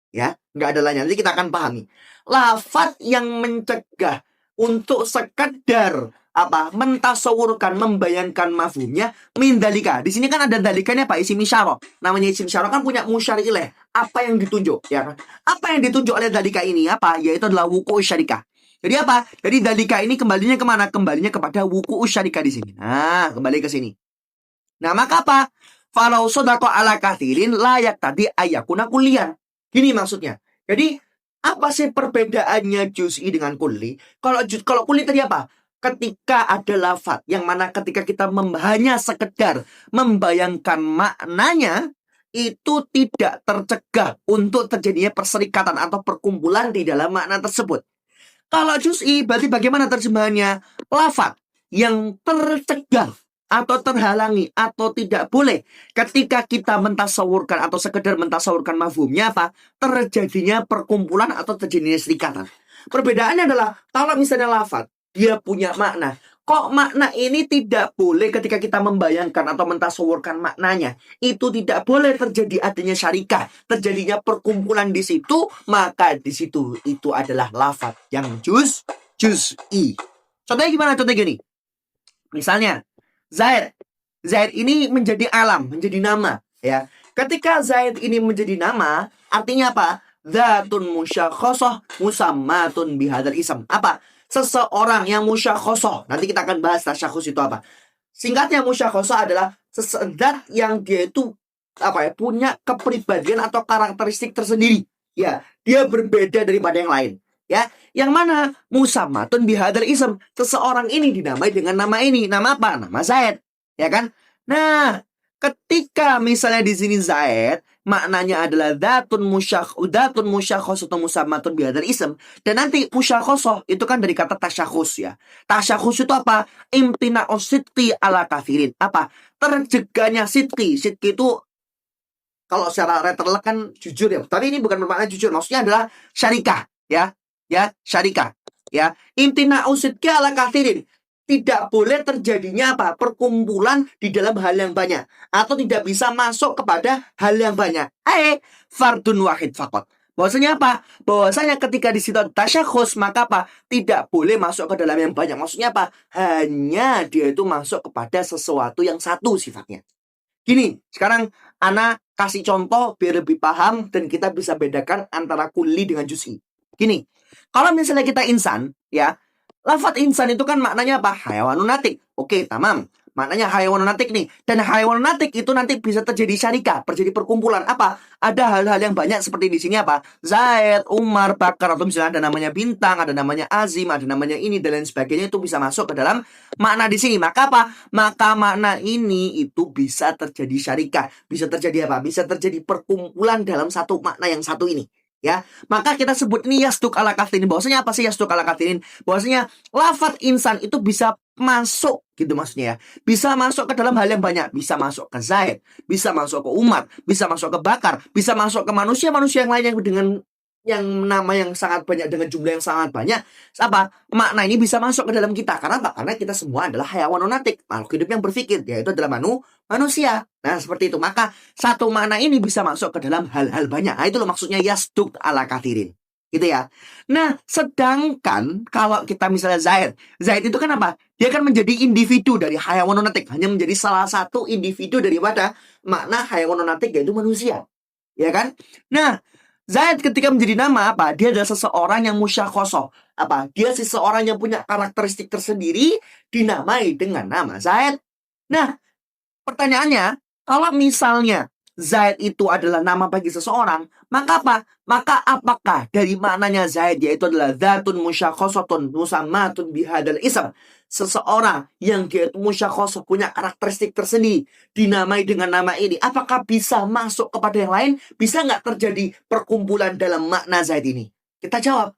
Speaker 1: Ya, nggak ada la-nya. Nanti kita akan pahami. Lafaz yang mencegah untuk sekedar apa? Mentasawurkan, membayangkan mafhumnya min dalika. Di sini kan ada dalikannya Pak, isim isyarah. Namanya isim isyarah kan punya musyari ilaih. Apa yang ditunjuk, ya kan? Apa yang ditunjuk oleh dalika ini apa? Yaitu adalah wuku syarikah. Jadi apa? Jadi dalika ini kembalinya kemana? Kembalinya kepada wuku syarikah di sini. Nah, kembali ke sini. Nah, maka apa? Falau sodako ala kathirin layak tadi ayakuna kulian. Gini maksudnya. Jadi, apa sih perbedaannya juz'i dengan kulli? Kalau kulli tadi apa? Ketika ada lafaz yang mana ketika kita hanya sekedar membayangkan maknanya, itu tidak tercegah untuk terjadinya perserikatan atau perkumpulan di dalam makna tersebut. Kalau juz'i berarti bagaimana terjemahannya? Lafaz yang tercegah atau terhalangi atau tidak boleh ketika kita mentasawurkan atau sekedar mentasawurkan mafhumnya apa? Terjadinya perkumpulan atau terjadinya serikatan. Perbedaannya adalah kalau misalnya lafaz dia punya makna. Kok makna ini tidak boleh ketika kita membayangkan atau mentasawurkan maknanya. Itu tidak boleh terjadi adanya syarikah, terjadinya perkumpulan di situ, maka di situ itu adalah lafaz yang juz'i. Contohnya gimana? Contohnya gini. Misalnya Zaid. Zaid ini menjadi alam, menjadi nama, ya. Ketika Zaid ini menjadi nama, artinya apa? Dzatun musyakhosah musammatun bihadzal ism. Apa? Seseorang yang musyakhosah. Nanti kita akan bahas tasyakhus itu apa. Singkatnya musyakhosah adalah zat yang dia itu apa ya? Punya kepribadian atau karakteristik tersendiri. Ya, dia berbeda daripada yang lain. Ya, yang mana musammatun bihadzal ism. Seseorang ini dinamai dengan nama ini. Nama apa? Nama Zaid. Ya kan? Nah, ketika misalnya di sini Zaid maknanya adalah dzatun musyakhos atau musammatun bihadzal ism, dan nanti musyakhosah itu kan dari kata tasyakhus ya. Tasyakhus itu apa? Imtina'us sidqi ala kathirin. Apa? Terjegahnya sidqi. Sidqi itu kalau secara letterlek kan jujur ya. Tapi ini bukan bermakna jujur, maksudnya adalah syarikah ya. Ya, syarikah ya. Imtina'us sidqi ala kathirin. Tidak boleh terjadinya apa? Perkumpulan di dalam hal yang banyak. Atau tidak bisa masuk kepada hal yang banyak. Fardun wahid fakot. Bahwasanya apa? Bahwasanya ketika di situ tasyakhus, maka apa? Tidak boleh masuk ke dalam yang banyak. Maksudnya apa? Hanya dia itu masuk kepada sesuatu yang satu sifatnya. Gini, sekarang Ana kasih contoh biar lebih paham dan kita bisa bedakan antara kulli dengan juz'i. Gini, kalau misalnya kita insan, ya, lafaz insan itu kan maknanya apa? Hayawanun natik. Oke, tamam. Maknanya hayawanun natik nih. Dan hayawanun natik itu nanti bisa terjadi syarikah, terjadi perkumpulan. Apa? Ada hal-hal yang banyak seperti di sini apa? Zaid, Umar, Bakar, atau misalnya ada namanya bintang, ada namanya Azim, ada namanya ini, dan lain sebagainya itu bisa masuk ke dalam makna di sini. Maka apa? Maka makna ini itu bisa terjadi syarikah. Bisa terjadi apa? Bisa terjadi perkumpulan dalam satu makna yang satu ini. Ya, maka kita sebut ini yasduk ala kathirin. Bahwasanya apa sih yasduk ala kathirin? Bahwasanya lafaz insan itu bisa masuk gitu maksudnya ya. Bisa masuk ke dalam hal yang banyak. Bisa masuk ke Zaid, bisa masuk ke Umar, bisa masuk ke Bakar, bisa masuk ke manusia-manusia yang lain yang dengan yang nama yang sangat banyak dengan jumlah yang sangat banyak. Apa? Makna ini bisa masuk ke dalam kita. Karena apa? Karena kita semua adalah hayawanun natik, makhluk hidup yang berpikir, yaitu adalah manusia. Nah, seperti itu. Maka satu makna ini bisa masuk ke dalam hal-hal banyak. Nah, itu loh maksudnya yasduk ala kathirin. Gitu ya. Nah, sedangkan kalau kita misalnya Zaid itu kan apa? Dia kan menjadi individu dari hayawanun natik. Hanya menjadi salah satu individu daripada makna hayawanun natik, yaitu manusia. Ya kan? Nah, Zaid ketika menjadi nama apa? Dia adalah seseorang yang musyakhosah. Apa? Dia seseorang yang punya karakteristik tersendiri dinamai dengan nama Zaid. Nah, pertanyaannya, kalau misalnya Zaid itu adalah nama bagi seseorang, maka apa? Maka apakah dari maknanya Zaid yaitu adalah dzatun musyakhosatun musammatun bihadzal ism, seseorang yang dia musyakhosah punya karakteristik tersendiri dinamai dengan nama ini, apakah bisa masuk kepada yang lain? Bisa nggak terjadi perkumpulan dalam makna Zaid ini? Kita jawab.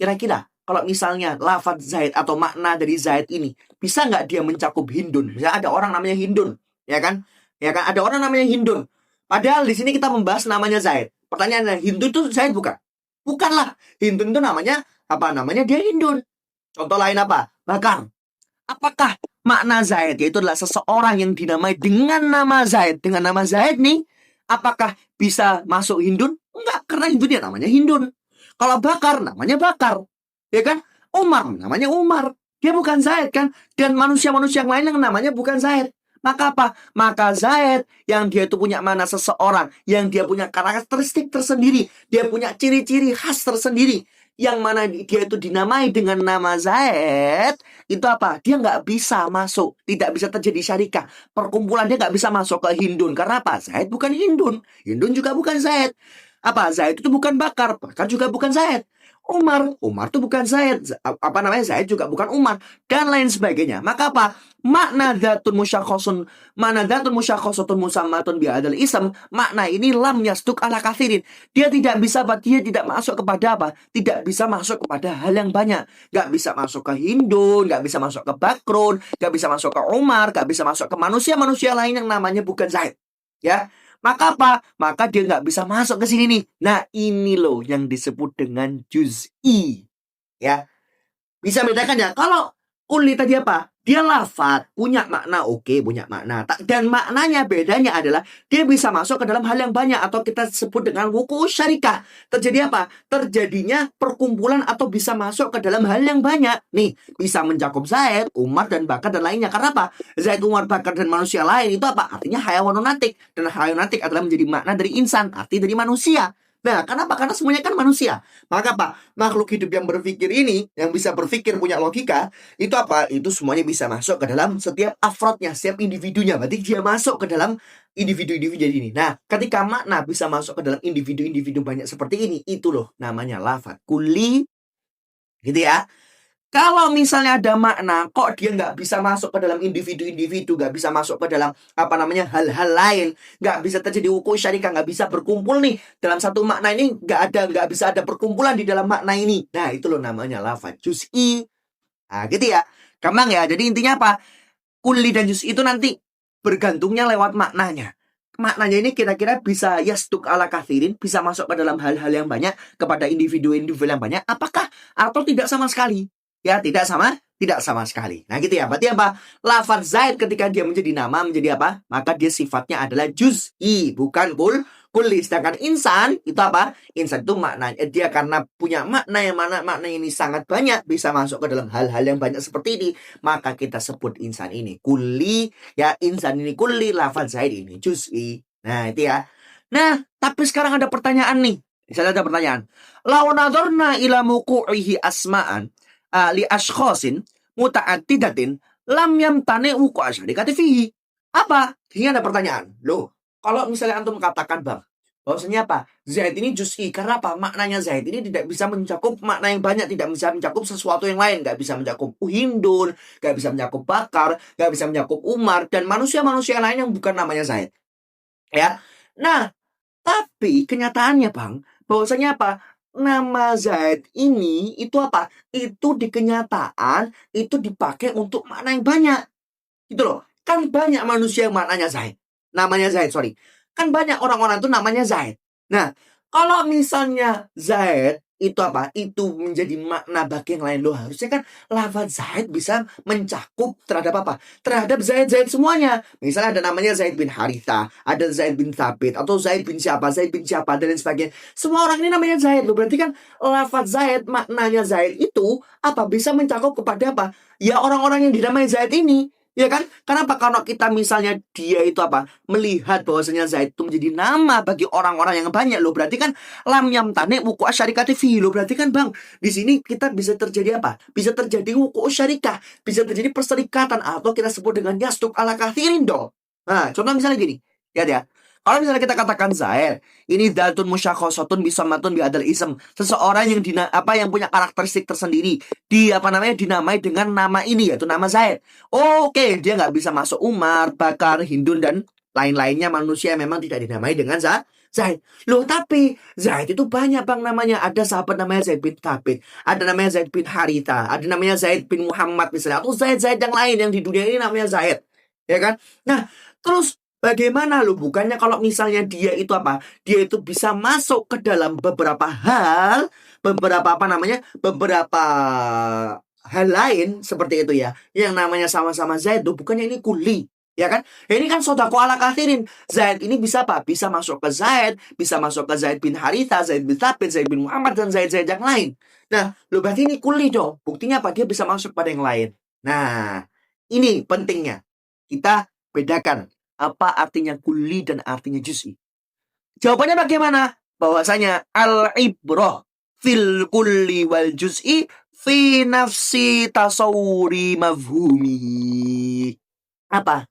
Speaker 1: Kira-kira kalau misalnya lafaz Zaid atau makna dari Zaid ini, bisa nggak dia mencakup Hindun? Misalnya ada orang namanya Hindun, ya kan? Ya kan? Ada orang namanya Hindun. Padahal di sini kita membahas namanya Zaid. Pertanyaannya, Hindu itu Zaid bukan? Bukanlah. Hindun itu namanya apa namanya? Dia Hindun. Contoh lain apa? Bakar. Apakah makna Zaid yaitu adalah seseorang yang dinamai dengan nama Zaid? Dengan nama Zaid nih, apakah bisa masuk Hindun? Enggak, karena Hindun dia namanya Hindun. Kalau Bakar namanya Bakar. Ya kan? Umar namanya Umar. Dia bukan Zaid kan? Dan manusia-manusia yang lain yang namanya bukan Zaid. Maka apa? Maka Zaid yang dia itu punya mana seseorang, yang dia punya karakteristik tersendiri, dia punya ciri-ciri khas tersendiri, yang mana dia itu dinamai dengan nama Zaid, itu apa? Dia nggak bisa masuk, tidak bisa terjadi syarikah. Perkumpulan dia nggak bisa masuk ke Hindun. Karena apa? Zaid bukan Hindun. Hindun juga bukan Zaid. Apa? Zaid itu bukan Bakar. Bakar juga bukan Zaid. Umar itu bukan Zaid. Apa namanya? Zaid juga bukan Umar. Dan lain sebagainya. Maka apa? Makna dzatun musyakhosun, makna dzatun musyakhosatun musammatun bi'adal ism, makna ini lam yasduk ala kathirin. Dia tidak bisa apa? Dia tidak masuk kepada apa? Tidak bisa masuk kepada hal yang banyak. Gak bisa masuk ke Hindun, gak bisa masuk ke Bakrun, gak bisa masuk ke Umar, gak bisa masuk ke manusia-manusia lain yang namanya bukan Zaid. Ya, maka apa? Maka dia nggak bisa masuk ke sini nih. Nah, ini loh yang disebut dengan juz'i. Ya, bisa bedakan ya. Kalau uli tadi apa? Dia lafaz, punya makna, oke, punya makna. Dan maknanya bedanya adalah dia bisa masuk ke dalam hal yang banyak atau kita sebut dengan wuku syarikah. Terjadi apa? Terjadinya perkumpulan atau bisa masuk ke dalam hal yang banyak. Nih, bisa mencakup Zaid, Umar, dan Bakar dan lainnya. Karena apa? Zaid, Umar, Bakar, dan manusia lain itu apa? Artinya hayawanunatik. Dan hayawanunatik adalah menjadi makna dari insan, arti dari manusia. Nah, kenapa? Karena semuanya kan manusia. Maka apa? Makhluk hidup yang berpikir ini, yang bisa berpikir punya logika, itu apa? Itu semuanya bisa masuk ke dalam setiap afrodnya, setiap individunya. Berarti dia masuk ke dalam individu-individu ini. Nah, ketika makna bisa masuk ke dalam individu-individu banyak seperti ini, itu loh namanya lafaz kulli, gitu ya. Kalau misalnya ada makna, kok dia nggak bisa masuk ke dalam individu-individu, nggak bisa masuk ke dalam apa namanya hal-hal lain, nggak bisa terjadi wuku syarikah, nggak bisa berkumpul nih dalam satu makna ini, nggak bisa ada perkumpulan di dalam makna ini. Nah, itu loh namanya lafaz juz'i. Nah, gitu ya. Gampang ya. Jadi intinya apa? Kulli dan juz'i itu nanti bergantungnya lewat maknanya. Maknanya ini kira-kira bisa yasduk ala kathirin, bisa masuk ke dalam hal-hal yang banyak, kepada individu-individu yang banyak, apakah atau tidak sama sekali? Ya, tidak sama sekali. Nah, gitu ya. Berarti apa? Lafaz Zaid ketika dia menjadi nama, menjadi apa? Maka dia sifatnya adalah juz'i, bukan kulli. Sedangkan insan itu apa? Insan itu maknanya dia karena punya makna yang mana makna ini sangat banyak, bisa masuk ke dalam hal-hal yang banyak seperti ini, maka kita sebut insan ini kulli, ya insan ini kulli, lafaz Zaid ini juz'i. Nah, itu ya. Nah, tapi sekarang ada pertanyaan nih. Misalnya ada pertanyaan. Law nadharna ila muqu'ihi asma'an li ashkhasin muta'addidatin lam yamtani wuqu'a syarikati fihi. Apa? Ini ada pertanyaan. Loh, kalau misalnya antum katakan, Bang, bahwasanya apa? Zaid ini juz'i. Karena apa? Maknanya Zaid ini tidak bisa mencakup makna yang banyak, tidak bisa mencakup sesuatu yang lain, nggak bisa mencakup Hindun, nggak bisa mencakup Bakar, nggak bisa mencakup Umar, dan manusia-manusia lain yang bukan namanya Zaid. Ya. Nah, tapi kenyataannya, Bang, bahwasanya apa? Nama Zaid ini itu apa? Itu di kenyataan itu dipakai untuk makna yang banyak. Gitu loh. Kan banyak manusia yang maknanya Zaid. Namanya Zaid, sorry. Kan banyak orang-orang itu namanya Zaid. Nah, kalau misalnya Zaid itu apa? Itu menjadi makna bagi yang lain. Loh, harusnya kan lafaz Zaid bisa mencakup terhadap apa? Terhadap Zaid semuanya. Misalnya ada namanya Zaid bin Haritha, ada Zaid bin Thabit, atau Zaid bin siapa, dan lain sebagainya. Semua orang ini namanya Zaid. Loh, berarti kan lafaz Zaid, maknanya Zaid itu apa? Bisa mencakup kepada apa? Ya orang-orang yang dinamai Zaid ini. Ya kan? Kenapa? Kalau kita misalnya dia itu apa? Melihat bahwasanya Zaid itu menjadi nama bagi orang-orang yang banyak loh. Berarti kan lam yamtani wuku asyarikati fi loh. Berarti kan Bang, di sini kita bisa terjadi apa? Bisa terjadi wuku syarikah, bisa terjadi perserikatan atau kita sebut dengan yasduk ala kathirin dong. Nah, contoh misalnya gini. Lihat ya. Kalau misalnya kita katakan Zaid, ini dzatun musyakhosatun bisammatun bi'adal ism. Seseorang yang yang punya karakteristik tersendiri, dinamai dengan nama ini, yaitu nama Zaid. Oke, dia nggak bisa masuk Umar, Bakar, Hindun, dan lain-lainnya manusia yang memang tidak dinamai dengan Zaid. Loh, tapi Zaid itu banyak, Bang, namanya. Ada sahabat namanya Zaid bin Thabit, ada namanya Zaid bin Haritha, ada namanya Zaid bin Muhammad misalnya, atau Zaid yang lain yang di dunia ini namanya Zaid. Ya kan? Nah, terus Bagaimana lo? Bukannya kalau misalnya dia itu apa? Dia itu bisa masuk ke dalam beberapa hal, beberapa apa namanya? Beberapa hal lain seperti itu ya. Yang namanya sama-sama Zaid tuh bukannya ini kuli. Ya kan? Ini kan sodako ala kathirin. Zaid ini bisa apa? Bisa masuk ke Zaid, bisa masuk ke Zaid bin Haritha, Zaid bin Thabit, Zaid bin Muhammad, dan Zaid-Zaid yang lain. Nah, lo berarti ini kuli dong. Buktinya apa? Dia bisa masuk pada yang lain. Nah, ini pentingnya. Kita bedakan apa artinya kulli dan artinya juz'i. Jawabannya bagaimana? Bahwasanya al-ibrah fil kulli wal juz'i fi nafsi tasawuri mafhumi. Apa?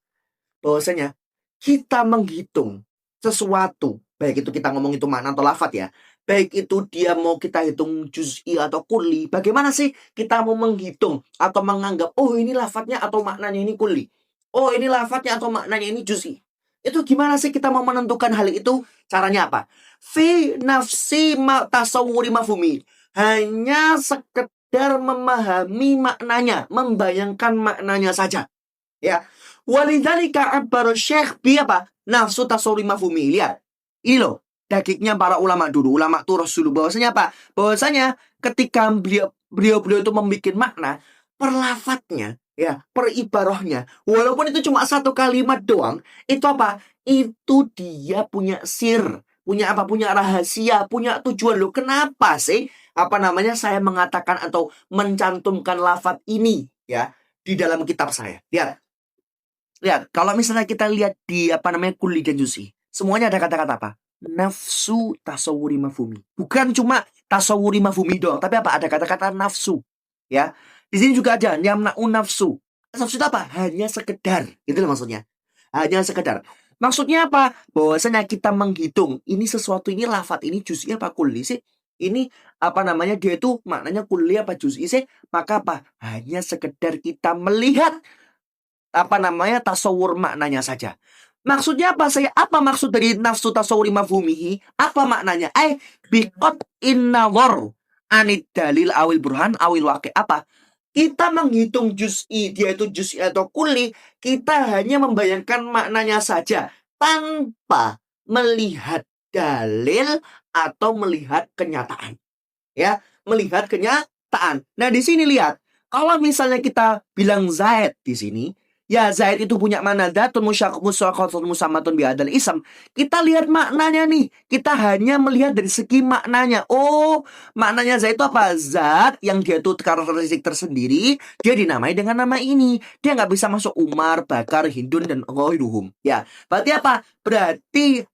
Speaker 1: Bahwasanya kita menghitung sesuatu, baik itu kita ngomong itu makna atau lafat ya, baik itu dia mau kita hitung juz'i atau kulli, bagaimana sih kita mau menghitung atau menganggap, oh ini lafadznya atau maknanya ini kulli, oh ini lafadznya atau maknanya ini juz'i. Itu gimana sih kita mau menentukan hal itu? Caranya apa? Fi nafsi tasawuri mafhumi. Hanya sekedar memahami maknanya, membayangkan maknanya saja. Ya. Walidzalika abbar Syekh bi apa? Nafsu tasawuri mafhumi. Lihat. Ini loh, dagingnya para ulama dulu, ulama turus dulu. Bahwasanya apa? Bahwasanya ketika beliau itu membuat makna, perlafatnya, ya, peribarahnya, walaupun itu cuma satu kalimat doang, itu apa? Itu dia punya punya apa? Punya rahasia, punya tujuan. Loh, kenapa sih? Apa namanya saya mengatakan atau mencantumkan lafat ini, ya, di dalam kitab saya. Lihat, kalau misalnya kita lihat di apa namanya kulli dan juz'i, semuanya ada kata-kata apa? Nafsu tasawuri mafhumi. Bukan cuma tasawuri mafhumi doang, tapi apa? Ada kata-kata nafsu. Ya. Di sini juga ada yamna'u nafsu. Nafsu itu apa? Hanya sekedar. Itu maksudnya. Hanya sekedar. Maksudnya apa? Bahwasanya kita menghitung ini sesuatu ini lafat ini juz'i apa kulli sih? Ini apa namanya dia itu maknanya kulli apa juz'i sih? Maka apa? Hanya sekedar kita melihat apa namanya tasawur maknanya saja. Maksudnya apa saya? Apa maksud dari nafsu tasawuri mafhumihi? Apa maknanya? Biqat innawar anid dalil awil burhan awil waqi. Apa? Kita menghitung juz'i, dia itu juz'i atau kulli, kita hanya membayangkan maknanya saja tanpa melihat dalil atau melihat kenyataan. Ya, melihat kenyataan. Nah, di sini lihat, kalau misalnya kita bilang Zaid di sini, ya Zaid itu punya makna datun musyaqatun musammatun biadal ism. Kita lihat maknanya nih. Kita hanya melihat dari segi maknanya. Oh, maknanya Zaid itu apa? Zat yang dia itu karakteristik tersendiri, dia dinamai dengan nama ini. Dia nggak bisa masuk Umar, Bakar, Hindun, dan ghairuhum. Ya, berarti apa? Berarti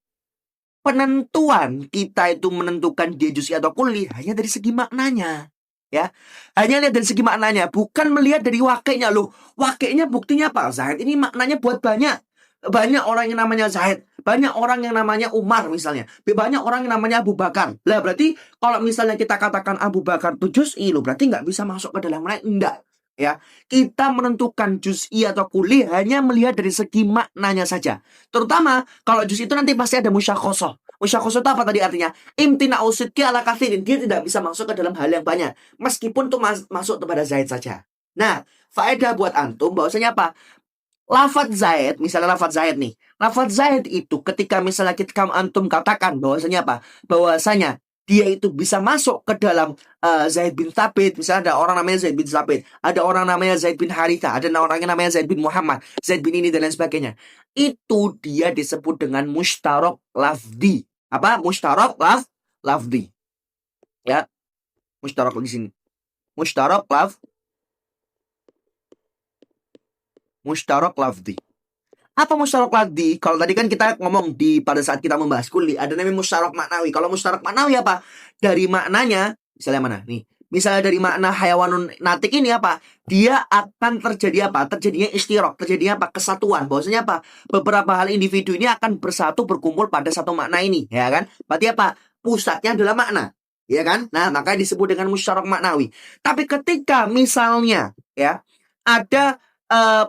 Speaker 1: penentuan kita itu menentukan dia juz'i atau kulli hanya dari segi maknanya. Ya, hanya lihat dari segi maknanya, bukan melihat dari wakilnya. Loh, wakilnya buktinya apa? Zaid ini maknanya buat banyak orang yang namanya Zaid, banyak orang yang namanya Umar misalnya, banyak orang yang namanya Abu Bakar. Lah berarti kalau misalnya kita katakan Abu Bakar itu juz'i, loh berarti nggak bisa masuk ke dalam lain. Enggak. Ya, kita menentukan juz'i atau kulli hanya melihat dari segi maknanya saja. Terutama kalau juz itu nanti pasti ada musyakhosoh. Musyakhosoh itu apa tadi artinya? Imtina usidki ala kathirin. Dia tidak bisa masuk ke dalam hal yang banyak. Meskipun itu masuk kepada Zaid saja. Nah, faedah buat antum bahwasanya apa? Lafaz Zaid, misalnya lafaz Zaid nih. Lafaz Zaid itu ketika misalnya kita antum katakan bahwasanya apa? Bahwasanya dia itu bisa masuk ke dalam Zaid bin Thabit. Misalnya ada orang namanya Zaid bin Thabit, ada orang namanya Zaid bin Haritha, ada orang yang namanya Zaid bin Muhammad, Zaid bin ini dan lain sebagainya. Itu dia disebut dengan mushtarak lafdi. Apa? Mushtarak lafdi. Ya, mushtarak di sini. Mushtarak lafdi. Apa musyarak lafdi? Kalau tadi kan kita ngomong pada saat kita membahas kuli, ada namanya musyarak maknawi. Kalau musyarak maknawi apa? Dari maknanya, misalnya mana? Nih, misalnya dari makna hayawanun natik ini apa? Dia akan terjadi apa? Terjadinya istirok, terjadinya apa? Kesatuan. Bahwasanya apa? Beberapa hal individu ini akan bersatu berkumpul pada satu makna ini, ya kan? Berarti apa? Pusatnya adalah makna, ya kan? Nah, maka disebut dengan musyarak maknawi. Tapi ketika misalnya, ya, ada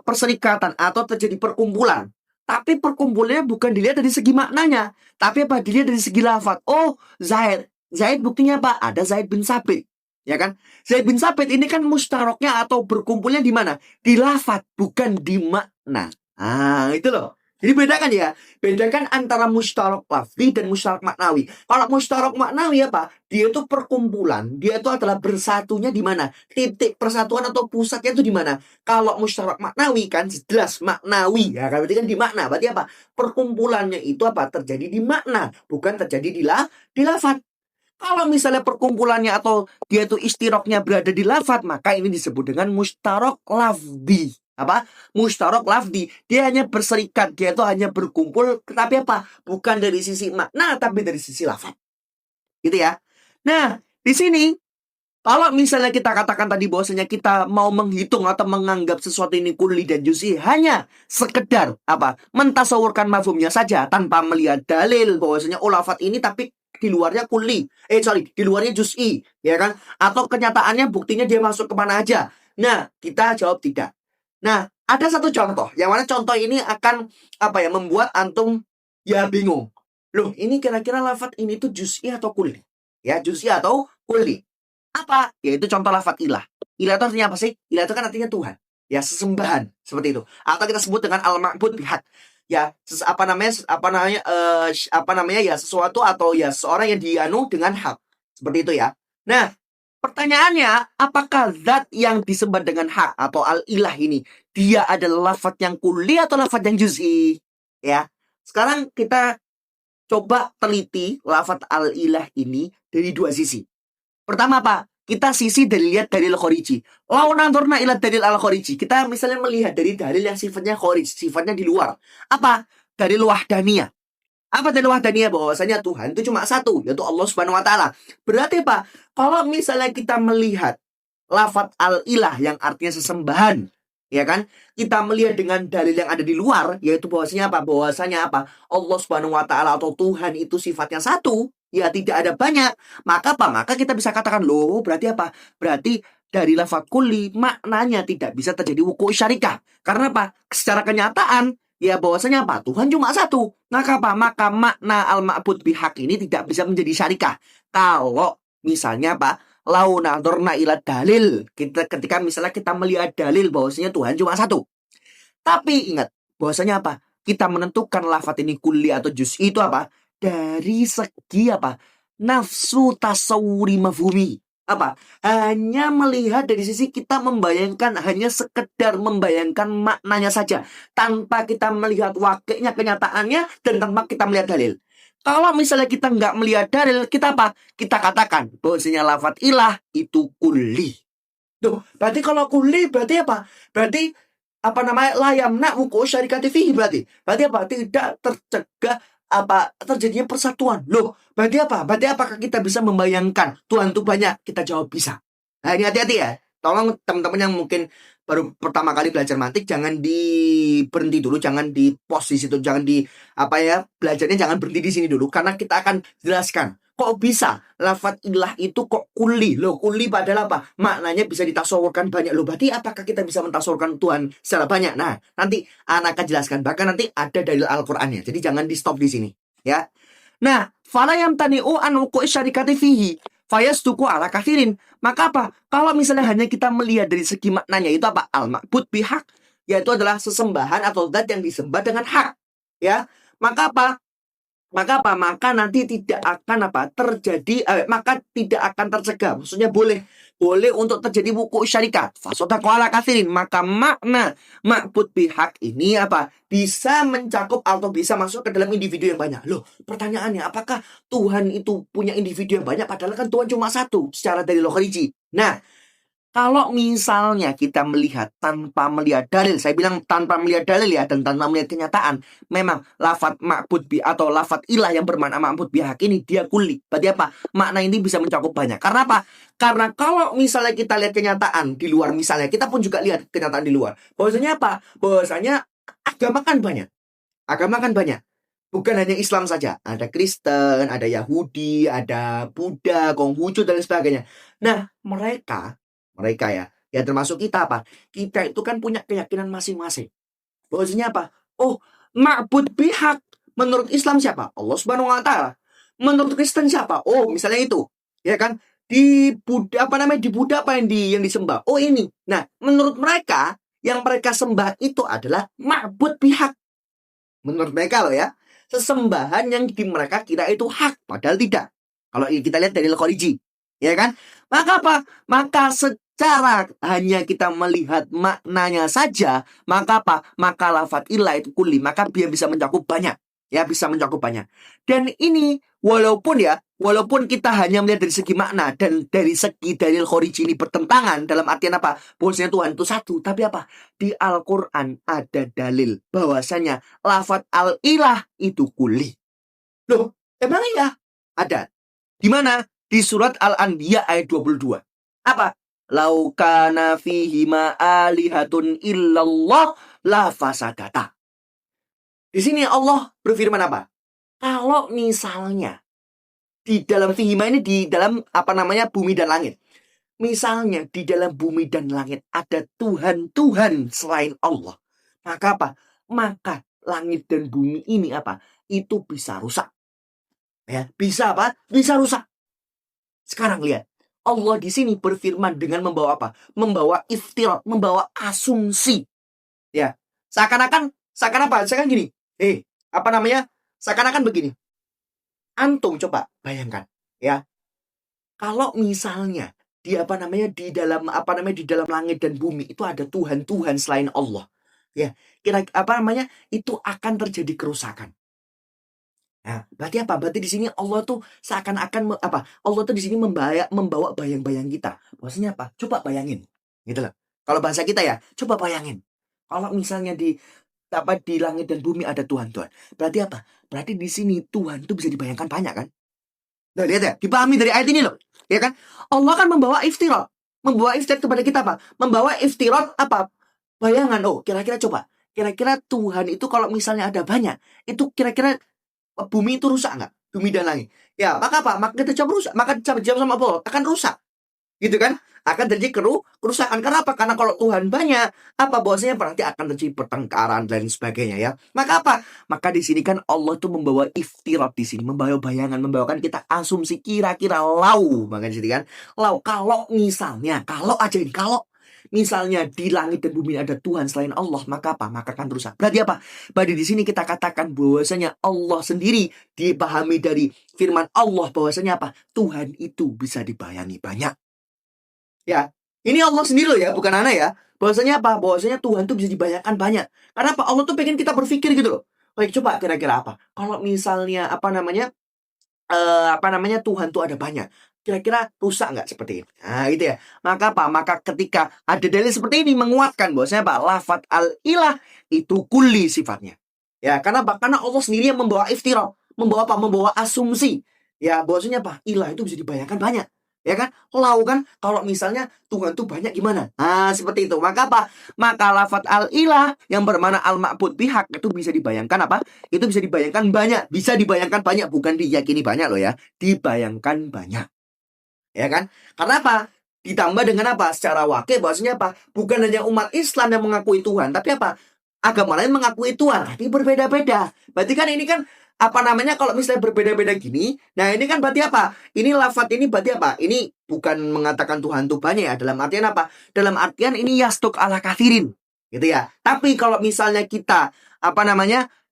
Speaker 1: perserikatan atau terjadi perkumpulan, tapi perkumpulannya bukan dilihat dari segi maknanya, tapi apa? Dilihat dari segi lafaz. Oh, Zaid buktinya apa? Ada Zaid bin Sabit, ya kan? Zaid bin Sabit ini kan mustaroknya atau berkumpulnya di mana? Di lafaz, bukan di makna. Ah, itu loh. Jadi bedakan ya, bedakan antara mustarok lafzi dan mustarok maknawi. Kalau mustarok maknawi apa? Dia itu perkumpulan, dia itu adalah bersatunya di mana? Titik persatuan atau pusatnya itu di mana? Kalau mustarok maknawi kan jelas maknawi, ya kan berarti kan di makna. Berarti apa? Perkumpulannya itu apa? Terjadi di makna, bukan terjadi di lafaz. Kalau misalnya perkumpulannya atau dia itu istiroknya berada di lafaz, maka ini disebut dengan mustarok lafzi. Apa? Mustarok lafzi. Dia hanya berserikat, dia itu hanya berkumpul, tapi apa? Bukan dari sisi makna, tapi dari sisi lafaz. Gitu ya. Nah, di sini kalau misalnya kita katakan tadi bahwasanya kita mau menghitung atau menganggap sesuatu ini kulli dan juz'i hanya sekedar apa? Mentasawurkan mafhumnya saja tanpa melihat dalil bahwasanya lafaz ini tapi di luarnya kulli. Di luarnya juz'i, ya kan? Atau kenyataannya buktinya dia masuk kemana aja. Nah, kita jawab tidak. Nah, ada satu contoh yang mana contoh ini akan apa ya? Membuat antum ya bingung. Loh, ini kira-kira lafaz ini tuh juz'i atau kulli? Ya, juz'i atau kulli. Apa? Yaitu contoh lafaz ilah. Ilah itu artinya apa sih? Ilah itu kan artinya Tuhan. Ya, sesembahan seperti itu. Atau kita sebut dengan al-ma'bud bihaq. Ya, apa namanya ya sesuatu atau ya seorang yang dianu dengan hak. Seperti itu ya. Nah, pertanyaannya, apakah zat yang disembah dengan hak atau al-ilah ini dia adalah lafaz yang kulli atau lafaz yang juz'i? Ya. Sekarang kita coba teliti lafaz al-ilah ini dari dua sisi. Pertama apa? Kita sisi dari lihat dalil khariji. Lau nanturna ila dalil al-khariji. Kita misalnya melihat dari dalil yang sifatnya kharij, sifatnya di luar. Apa? Dalil wahdaniyah. Apa dalil wahdaniyah? Bahwasanya Tuhan itu cuma satu, yaitu Allah Subhanahu wa taala. Berarti apa? Kalau misalnya kita melihat lafaz al-ilah yang artinya sesembahan, ya kan? Kita melihat dengan dalil yang ada di luar, yaitu bahwasanya apa? Bahwasanya apa? Allah Subhanahu wa taala atau Tuhan itu sifatnya satu, ya tidak ada banyak. Maka apa? Maka kita bisa katakan, loh, berarti apa? Berarti dari lafaz kulli maknanya tidak bisa terjadi wuku syarikah. Karena apa? Secara kenyataan ya bahwasanya apa? Tuhan cuma satu. Maka apa? Maka makna al-ma'bud bihaq ini tidak bisa menjadi syarikah. Kalau misalnya apa? Lau nadorna ila dalil. Ketika misalnya kita melihat dalil bahwasanya Tuhan cuma satu. Tapi ingat, bahwasanya apa? Kita menentukan lafaz ini kulli atau juz'i itu apa? Dari segi apa? Nafsu tasawuri mafhumi. Apa? Hanya melihat dari sisi kita membayangkan, hanya sekedar membayangkan maknanya saja. Tanpa kita melihat wakilnya, kenyataannya, dan tanpa kita melihat dalil. Kalau misalnya kita nggak melihat dalil, kita apa? Kita katakan bahwasanya lafaz ilah itu kulli. Tuh, berarti kalau kulli berarti apa? Berarti apa namanya layamna wuku syarikati fihi berarti apa tidak tercegah apa terjadinya persatuan. Loh, berarti apa? Berarti apakah kita bisa membayangkan Tuhan itu banyak? Kita jawab bisa. Nah, ini hati-hati ya. Tolong teman-teman yang mungkin baru pertama kali belajar mantik jangan berhenti dulu, jangan di pos di situ, jangan di apa ya, belajarnya jangan berhenti di sini dulu karena kita akan jelaskan. Kok bisa lafaz ilah itu kok kulli? Loh, kulli padahal apa? Maknanya bisa ditasawurkan banyak. Loh, berarti apakah kita bisa mentasawurkan Tuhan secara banyak? Nah, nanti anak akan jelaskan. Bahkan nanti ada dalil Al-Qur'annya. Jadi jangan di stop di sini, ya. Nah, fala yamtani'u an wuqu'i syarikati fihi fayastuku ala kathirin. Maka apa? Kalau misalnya hanya kita melihat dari segi maknanya itu apa? Al-ma'bud bihaq, yaitu adalah sesembahan atau zat yang disembah dengan hak, ya. Maka apa? Maka nanti tidak akan apa terjadi, maka tidak akan tercegah. Maksudnya boleh untuk terjadi wuku syarikat. Fasodaqu ala kathirin. Maka makna ma'bud bihaq ini apa? Bisa mencakup atau bisa masuk ke dalam individu yang banyak. Loh, pertanyaannya apakah Tuhan itu punya individu yang banyak? Padahal kan Tuhan cuma satu secara dari khariji. Nah, kalau misalnya kita melihat tanpa melihat dalil, saya bilang tanpa melihat dalil ya, dan tanpa melihat kenyataan, memang lafaz ma'bud bi atau lafaz ilah yang bermakna ma'bud bihaq ini dia kulli. Berarti apa? Makna ini bisa mencakup banyak. Karena apa? Karena kalau misalnya kita lihat kenyataan di luar, misalnya kita pun juga lihat kenyataan di luar. Bahwasanya apa? Bahwasanya agama kan banyak. Agama kan banyak. Bukan hanya Islam saja. Ada Kristen, ada Yahudi, ada Buddha, Konghucu, dan lain sebagainya. Nah, mereka ya termasuk kita apa? Kita itu kan punya keyakinan masing-masing. Bahwasanya apa? Oh, ma'bud bihaq. Menurut Islam siapa? Allah Subhanahu wa taala. Menurut Kristen siapa? Oh, misalnya itu. Ya kan? Di Buddha di Buddha apa yang disembah? Oh, ini. Nah, menurut mereka yang mereka sembah itu adalah ma'bud bihaq. Menurut mereka loh ya. Sesembahan yang di mereka kira itu hak. Padahal tidak. Kalau kita lihat dari Al-Khariji. Ya kan? Maka apa? Maka secara hanya kita melihat maknanya saja. Maka apa? Maka lafadz ilah itu kuli. Maka dia bisa mencakup banyak. Ya, bisa mencakup banyak. Dan ini walaupun kita hanya melihat dari segi makna dan dari segi dalil Khariji ini bertentangan dalam artian apa? Bahwasanya Tuhan itu satu, tapi apa? Di Al-Qur'an ada dalil bahwasanya lafadz al-ilah itu kuli. Loh, emang iya? Ada. Di mana? Di surat Al-Anbiya ayat 22. Apa? Lau kana fihima alihatun illallah la fasadata. Di sini Allah berfirman apa? Kalau misalnya di dalam fihima ini di dalam apa namanya bumi dan langit. Misalnya di dalam bumi dan langit ada Tuhan-Tuhan selain Allah. Maka apa? Maka langit dan bumi ini apa? Itu bisa rusak. Ya, bisa apa? Bisa rusak. Sekarang lihat. Allah di sini berfirman dengan membawa apa? Membawa iftirat, membawa asumsi. Ya. Seakan apa? Seakan gini. Apa namanya? Seakan-akan begini. Antum coba bayangkan, ya. Kalau misalnya di apa namanya di dalam langit dan bumi itu ada Tuhan-Tuhan selain Allah. Ya, kira apa namanya? Itu akan terjadi kerusakan. Nah, berarti apa? Berarti di sini Allah tuh seakan-akan apa? Allah tuh di sini membawa bayang-bayang kita. Maksudnya apa? Coba bayangin. Gitu loh. Kalau bahasa kita ya, coba bayangin. Kalau misalnya di langit dan bumi ada Tuhan-Tuhan. Berarti apa? Berarti di sini Tuhan itu bisa dibayangkan banyak kan? Nah, lihat ya, dipahami dari ayat ini loh. Ya kan? Allah kan membawa iftirat. Membawa iftirat kepada kita apa? Membawa iftirat apa? Bayangan. Oh, kira-kira coba. Kira-kira Tuhan itu kalau misalnya ada banyak, itu kira-kira bumi itu rusak nggak? Bumi dan langit. Ya, maka apa? Maka kita coba rusak. Maka jawab sama Allah, akan rusak. Gitu kan? Akan terjadi kerusakan. Karena apa? Karena kalau Tuhan banyak, apa bahwasanya berarti akan terjadi pertengkaran dan sebagainya ya. Maka apa? Maka di sini kan Allah tuh membawa iftirat di sini, membawa bayangan, membawakan kita asumsi kira-kira maka di sini kan kalau misalnya, kalau aja ini, kalau misalnya di langit dan bumi ada Tuhan selain Allah, maka apa? Maka akan rusak. Berarti apa? Berarti di sini kita katakan bahwasanya Allah sendiri dipahami dari firman Allah bahwasanya apa? Tuhan itu bisa dibayangi banyak. Ya, ini Allah sendiri loh ya, bukan anak ya. Bahwasanya apa? Bahwasanya Tuhan tuh bisa dibayangkan banyak. Karena apa? Allah tuh pengen kita berpikir gitu loh. Baik, coba kira-kira apa? Kalau misalnya Tuhan tuh ada banyak. Kira-kira rusak nggak seperti ini? Nah, gitu ya. Maka apa? Maka ketika ada dalil seperti ini menguatkan bahwasanya apa? Lafadz al-ilah itu kulli sifatnya. Ya, karena apa? Karena Allah sendiri yang membawa iftirah, membawa apa? Membawa asumsi. Ya, bahwasanya apa? Ilah itu bisa dibayangkan banyak. Ya kan? Lau kan kalau misalnya Tuhan tuh banyak gimana? Nah, seperti itu. Maka apa? Maka lafadz al-ilah yang bermakna al-ma'bud bihaq itu bisa dibayangkan apa? Itu bisa dibayangkan banyak. Bisa dibayangkan banyak. Bukan diyakini banyak loh ya. Dibayangkan banyak. Ya kan? Karena apa? Ditambah dengan apa? Secara wakil bahwasanya apa? Bukan hanya umat Islam yang mengakui Tuhan. Tapi apa? Agama lain mengakui Tuhan. Tapi berbeda-beda. Berarti kan ini kan kalau misalnya berbeda-beda gini, nah ini kan berarti apa? Ini lafadz ini berarti apa? Ini bukan mengatakan Tuhan itu banyak ya. Dalam artian apa? Dalam artian ini yastuk ala kathirin. Gitu ya. Tapi kalau misalnya kita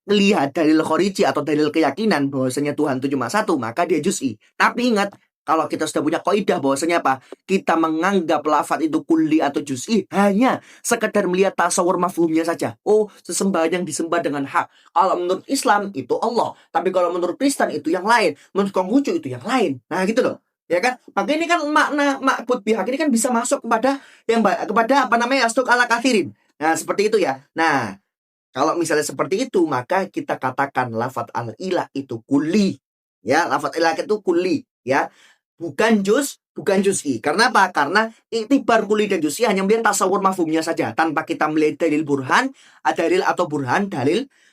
Speaker 1: lihat dalil Khariji atau dalil keyakinan bahwasanya Tuhan itu cuma satu, maka dia juz'i. Tapi ingat, kalau kita sudah punya kaidah bahwasanya apa? Kita menganggap lafadz itu kulli atau juz'i hanya sekedar melihat tasawur mafhumnya saja. Oh, sesembahan yang disembah dengan hak. Kalau menurut Islam itu Allah, tapi kalau menurut Kristen itu yang lain, menurut Konghucu itu yang lain. Nah, gitu loh. Ya kan? Maka ini kan makna ma'bud bihaq ini kan bisa masuk kepada yastuk ala kathirin. Nah, seperti itu ya. Nah, kalau misalnya seperti itu, maka kita katakan lafadz al-ilah itu kulli. Ya, lafadz ilah itu kulli, ya. Bukan juz'i. Karena apa? Karena iktibar kulli dan juz'i hanya melihat tasawur mafhumnya saja tanpa kita melihat dalil burhan, dalil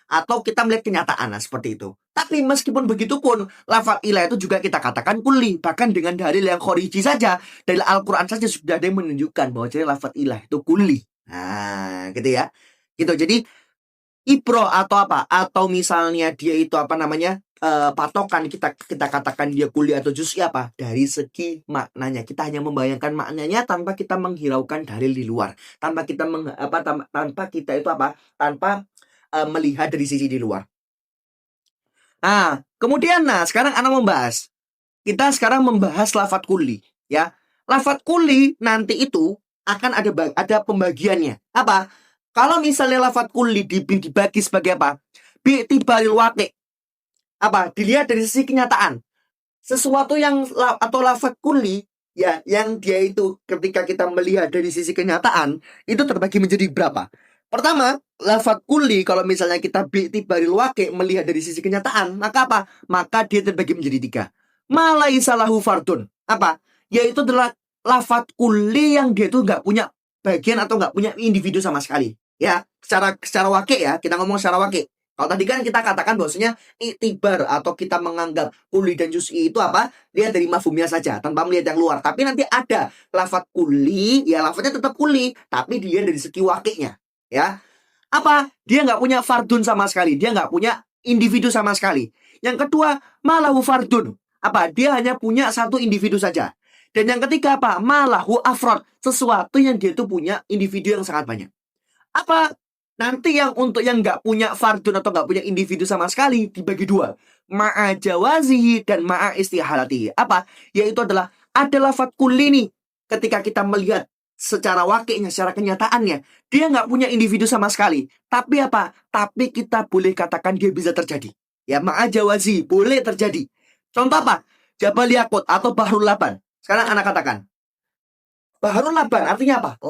Speaker 1: atau kita melihat kenyataan seperti itu. Tapi meskipun begitu pun lafadz ilah itu juga kita katakan kulli, bahkan dengan dalil yang Khariji saja, dalil Al-Qur'an saja sudah ada yang menunjukkan bahwa jadi lafadz ilah itu kulli. Nah, gitu ya. Gitu. Jadi ibro atau apa? Atau misalnya dia itu patokan kita katakan dia kuliah atau juz'i apa? Dari segi maknanya. Kita hanya membayangkan maknanya tanpa kita menghiraukan dalil di luar. Tanpa kita tanpa melihat dari sisi di luar. Kemudian sekarang Ana membahas. Kita sekarang membahas lafadz kulli, ya. Lafadz kulli nanti itu akan ada pembagiannya. Apa? Kalau misalnya lafadz kulli dibagi sebagai apa? Bi'tibaril waqi'. Apa? Dilihat dari sisi kenyataan. Sesuatu yang atau lafadz kulli ya, yang dia itu ketika kita melihat dari sisi kenyataan itu terbagi menjadi berapa? Pertama, lafadz kulli kalau misalnya kita bi'tibaril waqi' melihat dari sisi kenyataan, maka apa? Maka dia terbagi menjadi 3. Malaisa lahu fardun. Apa? Yaitu adalah lafadz kulli yang dia itu nggak punya bagian atau nggak punya individu sama sekali. Ya, secara waqi' ya, kita ngomong secara waqi'. Kalau tadi kan kita katakan bahwasanya iktibar atau kita menganggap kulli dan juz'i itu apa? Lihat dari mafhumnya saja, tanpa melihat yang luar. Tapi nanti ada lafadz kulli, ya lafadznya tetap kulli, tapi dia dari segi waqi'nya. Ya, apa? Dia nggak punya fardun sama sekali. Dia nggak punya individu sama sekali. Yang kedua, malahu fardun. Apa? Dia hanya punya satu individu saja. Dan yang ketiga apa? Malahu afrod. Sesuatu yang dia itu punya individu yang sangat banyak. Apa? Nanti yang untuk yang nggak punya fardun atau nggak punya individu sama sekali dibagi 2. Ma'a jawazihi dan ma'a istihalatihi. Apa? Yaitu adalah ada lafadz kulli nih. Ketika kita melihat secara waqi'nya, secara kenyataannya, dia nggak punya individu sama sekali. Tapi apa? Tapi kita boleh katakan dia bisa terjadi. Ya, ma'a jawazi, boleh terjadi. Contoh apa? Jabal Yakut atau Bahrul Laban. Sekarang anak katakan. Bahrul Laban artinya apa?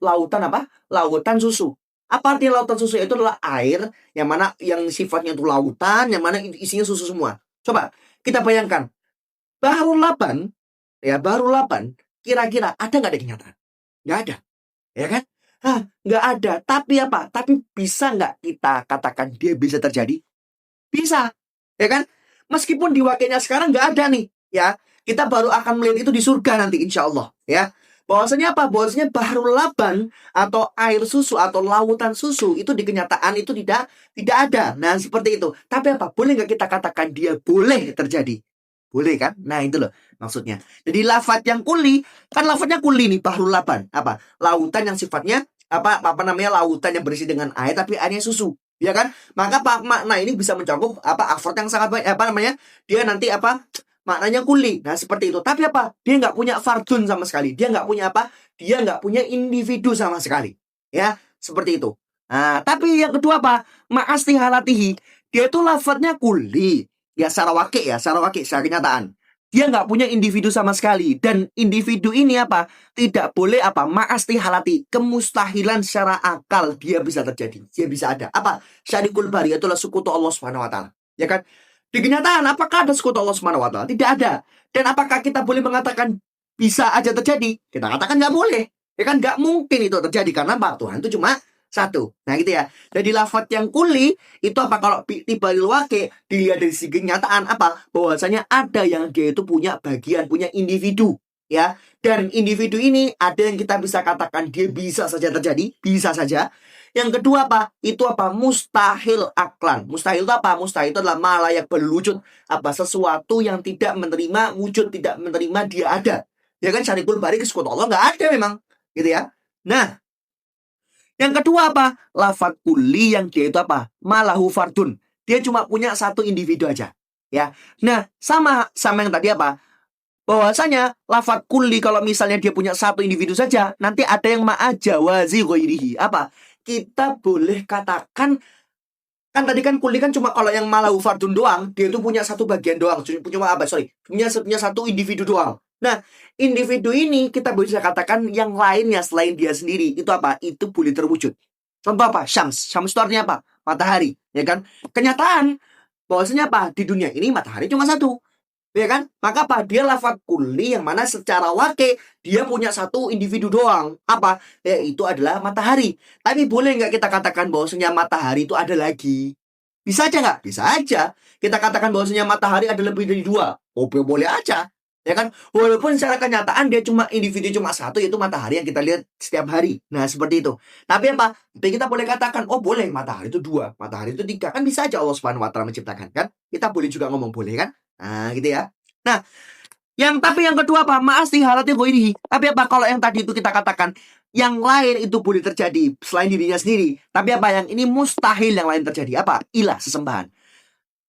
Speaker 1: Lautan apa? Lautan susu. Apa artinya lautan susu? Itu adalah air yang mana yang sifatnya itu lautan, yang mana isinya susu semua. Coba kita bayangkan. Bahrul Laban, ya Bahrul Laban, kira-kira ada nggak di kenyataan? Nggak ada. Ya kan? Nggak ada. Tapi apa? Tapi bisa nggak kita katakan dia bisa terjadi? Bisa. Ya kan? Meskipun di waqi'nya sekarang nggak ada nih, ya. Kita baru akan melihat itu di surga nanti, insya Allah, ya. Bahwasanya apa? Bahwasanya Bahrul Laban atau air susu atau lautan susu itu di kenyataan itu tidak ada. Nah, seperti itu. Tapi apa? Boleh nggak kita katakan dia boleh terjadi? Boleh kan? Nah, itu loh maksudnya. Jadi lafadz yang kulli, kan lafadznya kulli nih, Bahrul Laban. Apa? Lautan yang sifatnya apa namanya? Lautan yang berisi dengan air tapi airnya susu. Ya kan? Maka makna ini bisa mencakup afrod yang sangat banyak, dia nanti maknanya kulli. Nah, seperti itu. Tapi apa? Dia nggak punya fardun sama sekali. Dia nggak punya Dia nggak punya individu sama sekali. Ya, seperti itu. Nah, tapi yang kedua apa? Ma'astihalatihi. Dia itu lafadznya kulli. Ya, secara waqi', secara kenyataan. Dia nggak punya individu sama sekali. Dan individu ini tidak boleh ma'astihalati. Kemustahilan secara akal dia bisa terjadi. Dia bisa ada. Syarikul bari itulah sekutu Allah Subhanahu wa taala. Ya kan? Di kenyataan apakah ada sekutu Allah Subhanahu wa taala? Tidak ada. Dan apakah kita boleh mengatakan bisa aja terjadi? Kita katakan nggak boleh. Ya kan? Nggak mungkin itu terjadi. Karena Tuhan itu cuma satu. Nah, gitu ya. Jadi lafadz yang kulli itu kalau tibalil waqi' dilihat dari segi kenyataan bahwasanya ada yang dia itu punya bagian, punya individu, ya. Dan individu ini ada yang kita bisa katakan dia bisa saja terjadi, bisa saja. Yang kedua Itu mustahil aklan. Mustahil itu Mustahil itu adalah malayak berwujud. Sesuatu yang tidak menerima wujud, tidak menerima dia ada. Ya kan, syarikul bari sekutu Allah nggak ada memang. Gitu ya. Nah, yang kedua lafadz kulli yang dia itu malahu fardun. Dia cuma punya satu individu aja. Ya. Nah, sama yang tadi bahwasanya lafadz kulli kalau misalnya dia punya satu individu saja, nanti ada yang ma'a jawazi ghairihi. Kita boleh katakan, kan tadi kan kulli kan cuma kalau yang malahu fardun doang, dia itu punya satu bagian doang, punya satu individu doang. Nah, individu ini kita bisa katakan yang lainnya selain dia sendiri itu itu boleh terwujud. Contoh Syams itu artinya matahari, ya kan? Kenyataan bahwasanya di dunia ini matahari cuma satu, ya kan? Maka dia lafadz kulli yang mana secara waqi' dia punya satu individu doang. Yaitu adalah matahari. Tapi boleh nggak kita katakan bahwasanya matahari itu ada lagi? Bisa aja nggak? Bisa aja. Kita katakan bahwasanya matahari ada lebih dari 2. Boleh aja. Ya kan? Walaupun secara kenyataan dia cuma individu cuma satu, yaitu matahari yang kita lihat setiap hari. Nah, seperti itu. Tapi Tapi kita boleh katakan, boleh matahari itu 2, matahari itu 3. Kan bisa aja Allah Subhanahu wa taala menciptakan, kan? Kita boleh juga ngomong boleh, kan? Nah, gitu ya. Nah, yang kedua ma'astihalati ghairihi. Tapi kalau yang tadi itu kita katakan Yang lain itu boleh terjadi selain dirinya sendiri. Tapi apa? Yang ini mustahil yang lain terjadi. Apa? Ilah, sesembahan.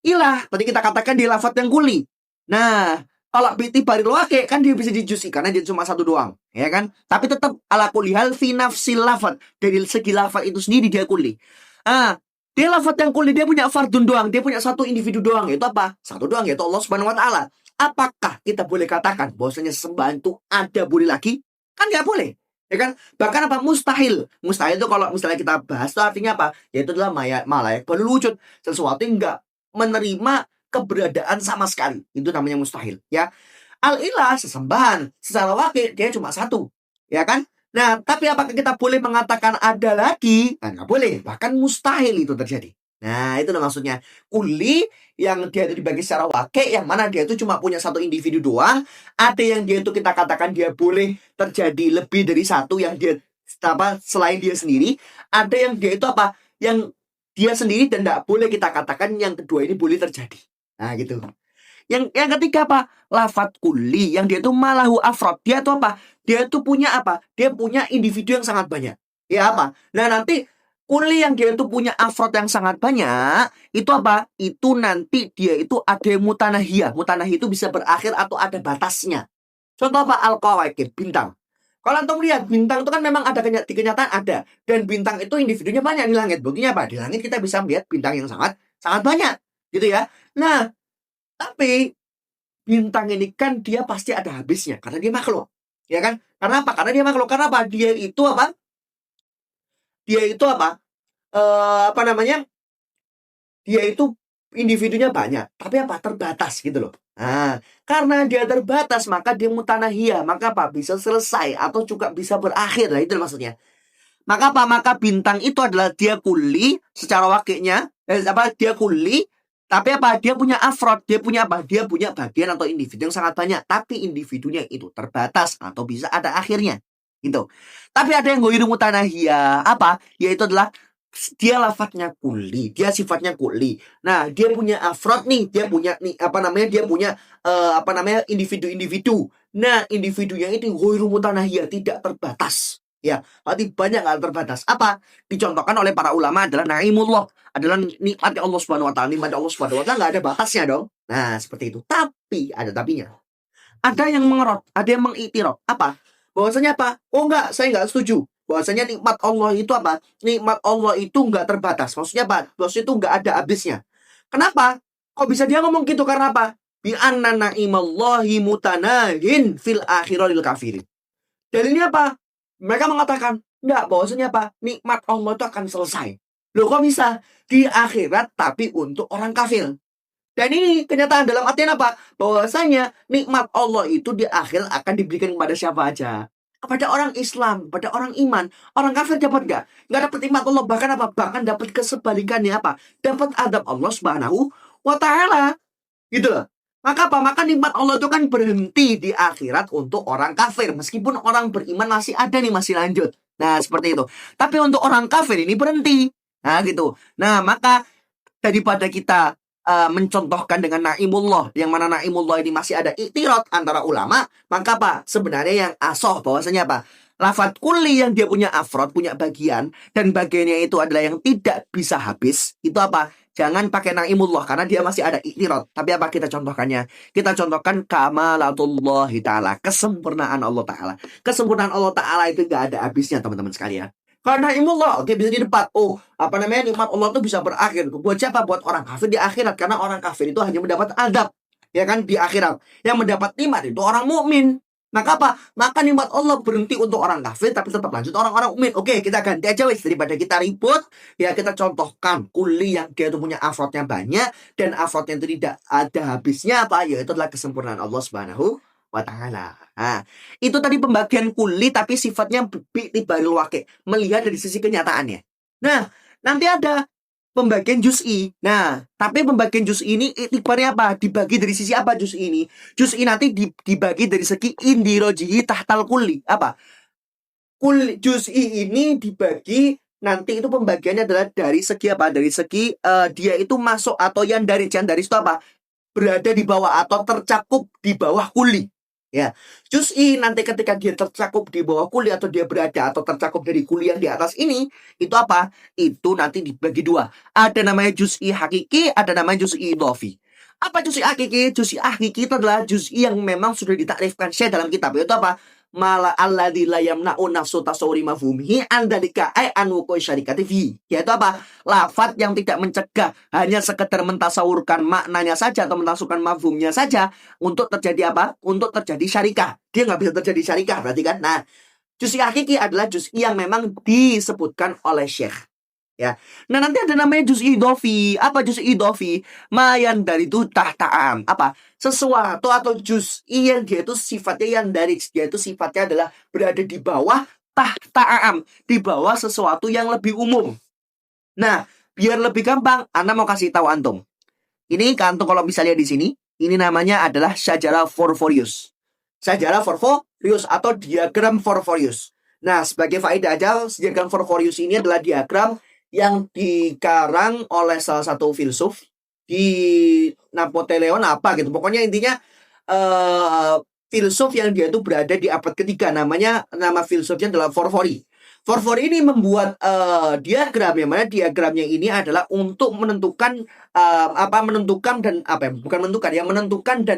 Speaker 1: Ilah, tadi kita katakan di lafadz yang kuli. Nah, kalau bi'tibaril waqi' kan dia bisa dijuzi karena dia cuma satu doang, ya kan? Tapi tetap ala kulli hal fi nafsil lafadz, dari segi lafadz itu sendiri dia kuli. Dia lafadz yang kuli, dia punya fardun doang, dia punya satu individu doang, yaitu apa? Satu doang, yaitu Allah Subhanahu wa taala. Apakah kita boleh katakan bahwasanya sembahan itu ada boleh lagi? Kan nggak boleh. Ya kan? Bahkan apa? Mustahil. Mustahil itu kalau misalnya kita bahas itu artinya apa? Yaitu adalah malayak berwujud, sesuatu yang enggak menerima keberadaan sama sekali. Itu namanya mustahil, ya. Al-ilah, sesembahan, secara wakil dia cuma satu, ya kan? Nah, tapi apakah kita boleh mengatakan ada lagi? Nah, nggak boleh, bahkan mustahil itu terjadi. Nah, itu maksudnya. Kuli yang dia itu dibagi secara wakil, yang mana dia itu cuma punya satu individu doang. Ada yang dia itu kita katakan dia boleh terjadi lebih dari satu yang dia apa selain dia sendiri. Ada yang dia itu apa? Yang dia sendiri dan tidak boleh kita katakan yang kedua ini boleh terjadi. Nah, gitu. Yang ketiga apa? Lafadz kuli, yang dia itu malahu afrod. Dia itu apa? Dia itu punya apa? Dia punya individu yang sangat banyak. Ya apa? Nah, nanti kuli yang dia itu punya afrod yang sangat banyak, itu apa? Itu nanti dia itu ada yang mutanahiyah. Mutanahiyah itu bisa berakhir atau ada batasnya. Contoh apa? Al-Kawakib, bintang. Kalau antum lihat, bintang itu kan memang ada di kenyataan ada. Dan bintang itu individunya banyak di langit. Buktinya apa? Di langit kita bisa melihat bintang yang sangat banyak. Gitu ya. Nah, tapi bintang ini kan dia pasti ada habisnya. Karena dia makhluk. Ya kan? Karena apa? Karena dia makhluk. Karena apa? Dia itu apa? Apa namanya? Dia itu individunya banyak. Tapi apa? Terbatas gitu loh. Nah, karena dia terbatas, maka dia mutanahiyah. Maka apa? Bisa selesai atau juga bisa berakhir. Nah, itu maksudnya. Maka apa? Maka bintang itu adalah dia kuli secara wakilnya. Dia kuli. Tapi apa? Dia punya afrod. Dia punya apa? Dia punya bagian atau individu yang sangat banyak. Tapi individunya itu terbatas atau bisa ada akhirnya. Gitu. Tapi ada yang ghairu mutanahiyah. Apa? Yaitu adalah dia lafadznya kuli, dia sifatnya kuli. Nah, dia punya afrod nih, dia punya nih dia punya individu-individu. Nah, individunya itu ghairu mutanahiyah, tidak terbatas. Ya, berarti banyak nggak terbatas. Apa? Dicontohkan oleh para ulama adalah naimullah, adalah nikmat Allah Subhanahu wa taala. Nikmat Allah Subhanahu wa taala nggak ada batasnya dong. Nah, seperti itu. Tapi ada tapinya. Ada yang mengerot, ada yang mengiktiraf. Apa? Bahwasanya apa? Oh enggak, saya enggak setuju. Bahwasanya nikmat Allah itu apa? Nikmat Allah itu enggak terbatas. Maksudnya apa? Maksudnya itu enggak ada habisnya. Kenapa? Kok bisa dia ngomong gitu? Karena apa? Bi anna na'imallahi mutanahin fil akhiril kafirin. Dalilnya apa? Mereka mengatakan, enggak, bahwasanya apa? Nikmat Allah itu akan selesai. Loh kok bisa? Di akhirat tapi untuk orang kafir. Dan ini kenyataan dalam artian apa? Bahwasanya nikmat Allah itu di akhir akan diberikan kepada siapa aja. Kepada orang Islam, pada orang iman. Orang kafir dapat nggak? Nggak dapat nikmat Allah. Bahkan apa? Bahkan dapat kesebalikannya apa? Dapat adab Allah Subhanahu wa ta'ala. Gitu loh. Maka apa? Maka nikmat Allah itu kan berhenti di akhirat untuk orang kafir. Meskipun orang beriman masih ada nih, masih lanjut. Nah, seperti itu. Tapi untuk orang kafir ini berhenti. Nah, gitu. Nah, maka daripada kita mencontohkan dengan naimullah, yang mana naimullah ini masih ada iktirad antara ulama, maka apa? Sebenarnya yang asoh bahwasanya apa? Lafadz kulli yang dia punya afrod, punya bagian, dan bagiannya itu adalah yang tidak bisa habis, itu apa? Jangan pakai naimullah karena dia masih ada iktirad. Tapi apa kita contohkannya? Kita contohkan kamalatullahi ta'ala, kesempurnaan Allah ta'ala. Kesempurnaan Allah ta'ala itu gak ada habisnya, teman-teman sekalian. Karena naimullah, oke, bisa di depan. Oh, nikmat Allah itu bisa berakhir. Buat siapa? Buat orang kafir di akhirat. Karena orang kafir itu hanya mendapat adab, ya kan, di akhirat. Yang mendapat nikmat itu orang mukmin. Maka apa? Maka nikmat Allah berhenti untuk orang kafir, tapi tetap lanjut orang-orang mukmin. Oke, kita ganti aja wis, daripada kita ribut. Ya, kita contohkan kuli yang dia itu punya afrodnya banyak dan afrodnya itu tidak ada habisnya apa? Yaitu adalah kesempurnaan Allah Subhanahu wa ta'ala. Nah, itu tadi pembagian kuli tapi sifatnya bi'tibaril waqi', melihat dari sisi kenyataannya. Nah, nanti ada pembagian juz'i. Nah, tapi pembagian juz'i ini iktibarnya apa? Dibagi dari sisi apa juz'i ini? Juz'i nanti dibagi dari segi indirojihi tahtal kuli. Apa? Juz'i ini dibagi nanti itu pembagiannya adalah dari segi apa? Dari segi dia itu masuk atau yang dari itu apa? Berada di bawah atau tercakup di bawah kuli. Ya, juz'i nanti ketika dia tercakup di bawah kuliah atau dia berada atau tercakup dari kuliah di atas ini, itu apa? Itu nanti dibagi dua. Ada namanya juz'i hakiki, ada namanya juz'i idhofi. Apa juz'i hakiki? Juz'i hakiki itu adalah juz'i yang memang sudah ditakrifkan Syekh dalam kitab. Itu apa? Mala alladzi la yamna'u nafsu tasawwuri mafhumihi an dalika ay an wuqu'i syarikati fi. Yaitu apa? Lafaz yang tidak mencegah, hanya sekedar mentasawurkan maknanya saja atau mentasawurkan mafhumnya saja untuk terjadi apa? Untuk terjadi syarikah. Dia nggak bisa terjadi syarikah, berarti kan? Nah, juz'i hakiki adalah juz'i yang memang disebutkan oleh Syekh. Ya. Nah, nanti ada namanya juz'i idhofi. Apa juz'i idhofi? Mayan dari itu tahta'am. Apa? Sesuatu atau juz'i yang dia itu sifatnya yang dari dia itu sifatnya adalah berada di bawah tahta'am, di bawah sesuatu yang lebih umum. Nah, biar lebih gampang, Anda mau kasih tahu antum. Ini kantung kalau bisa lihat di sini, ini namanya adalah Syajara Forforius. Syajara Forforius atau diagram Forforius. Nah, sebagai faedah aja, diagram Forforius ini adalah diagram yang dikarang oleh salah satu filsuf di Napoteleon apa gitu. Pokoknya intinya filsuf yang dia itu berada di abad ketiga. Nama filsufnya adalah Forfori. Forfori ini membuat diagram yang mana diagramnya ini adalah untuk menentukan menentukan dan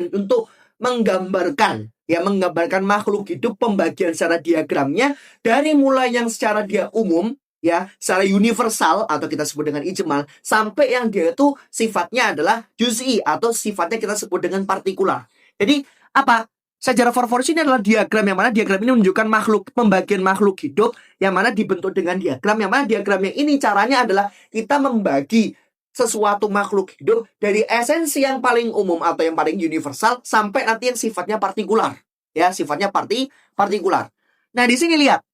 Speaker 1: untuk menggambarkan makhluk hidup pembagian secara diagramnya dari mulai yang secara dia umum ya, secara universal atau kita sebut dengan ijmal sampai yang dia itu sifatnya adalah juz'i atau sifatnya kita sebut dengan partikular. Jadi apa? Sejarah Forforius ini adalah diagram yang mana diagram ini menunjukkan pembagian makhluk hidup yang mana dibentuk dengan diagram yang mana diagramnya ini caranya adalah kita membagi sesuatu makhluk hidup dari esensi yang paling umum atau yang paling universal sampai nanti yang sifatnya partikular. Ya, sifatnya partikular. Nah, di sini lihat.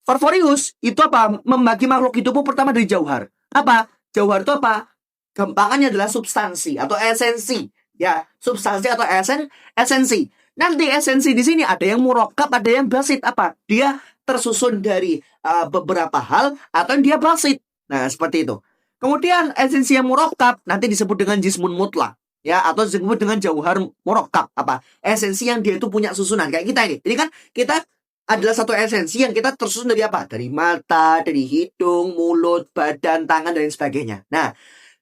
Speaker 1: Forforius itu apa? Membagi makhluk hidup pertama dari jauhar. Apa? Jauhar itu apa? Gampangannya adalah substansi atau esensi. Ya, substansi atau esensi. Nanti esensi di sini ada yang murakkab, ada yang basit. Apa? Dia tersusun dari beberapa hal atau dia basit. Nah, seperti itu. Kemudian esensi yang murakkab nanti disebut dengan jismun mutlak. Ya, atau disebut dengan jauhar murakkab. Apa? Esensi yang dia itu punya susunan. Kayak kita ini. Ini kan kita adalah satu esensi yang kita tersusun dari apa? Dari mata, dari hidung, mulut, badan, tangan, dan sebagainya. Nah,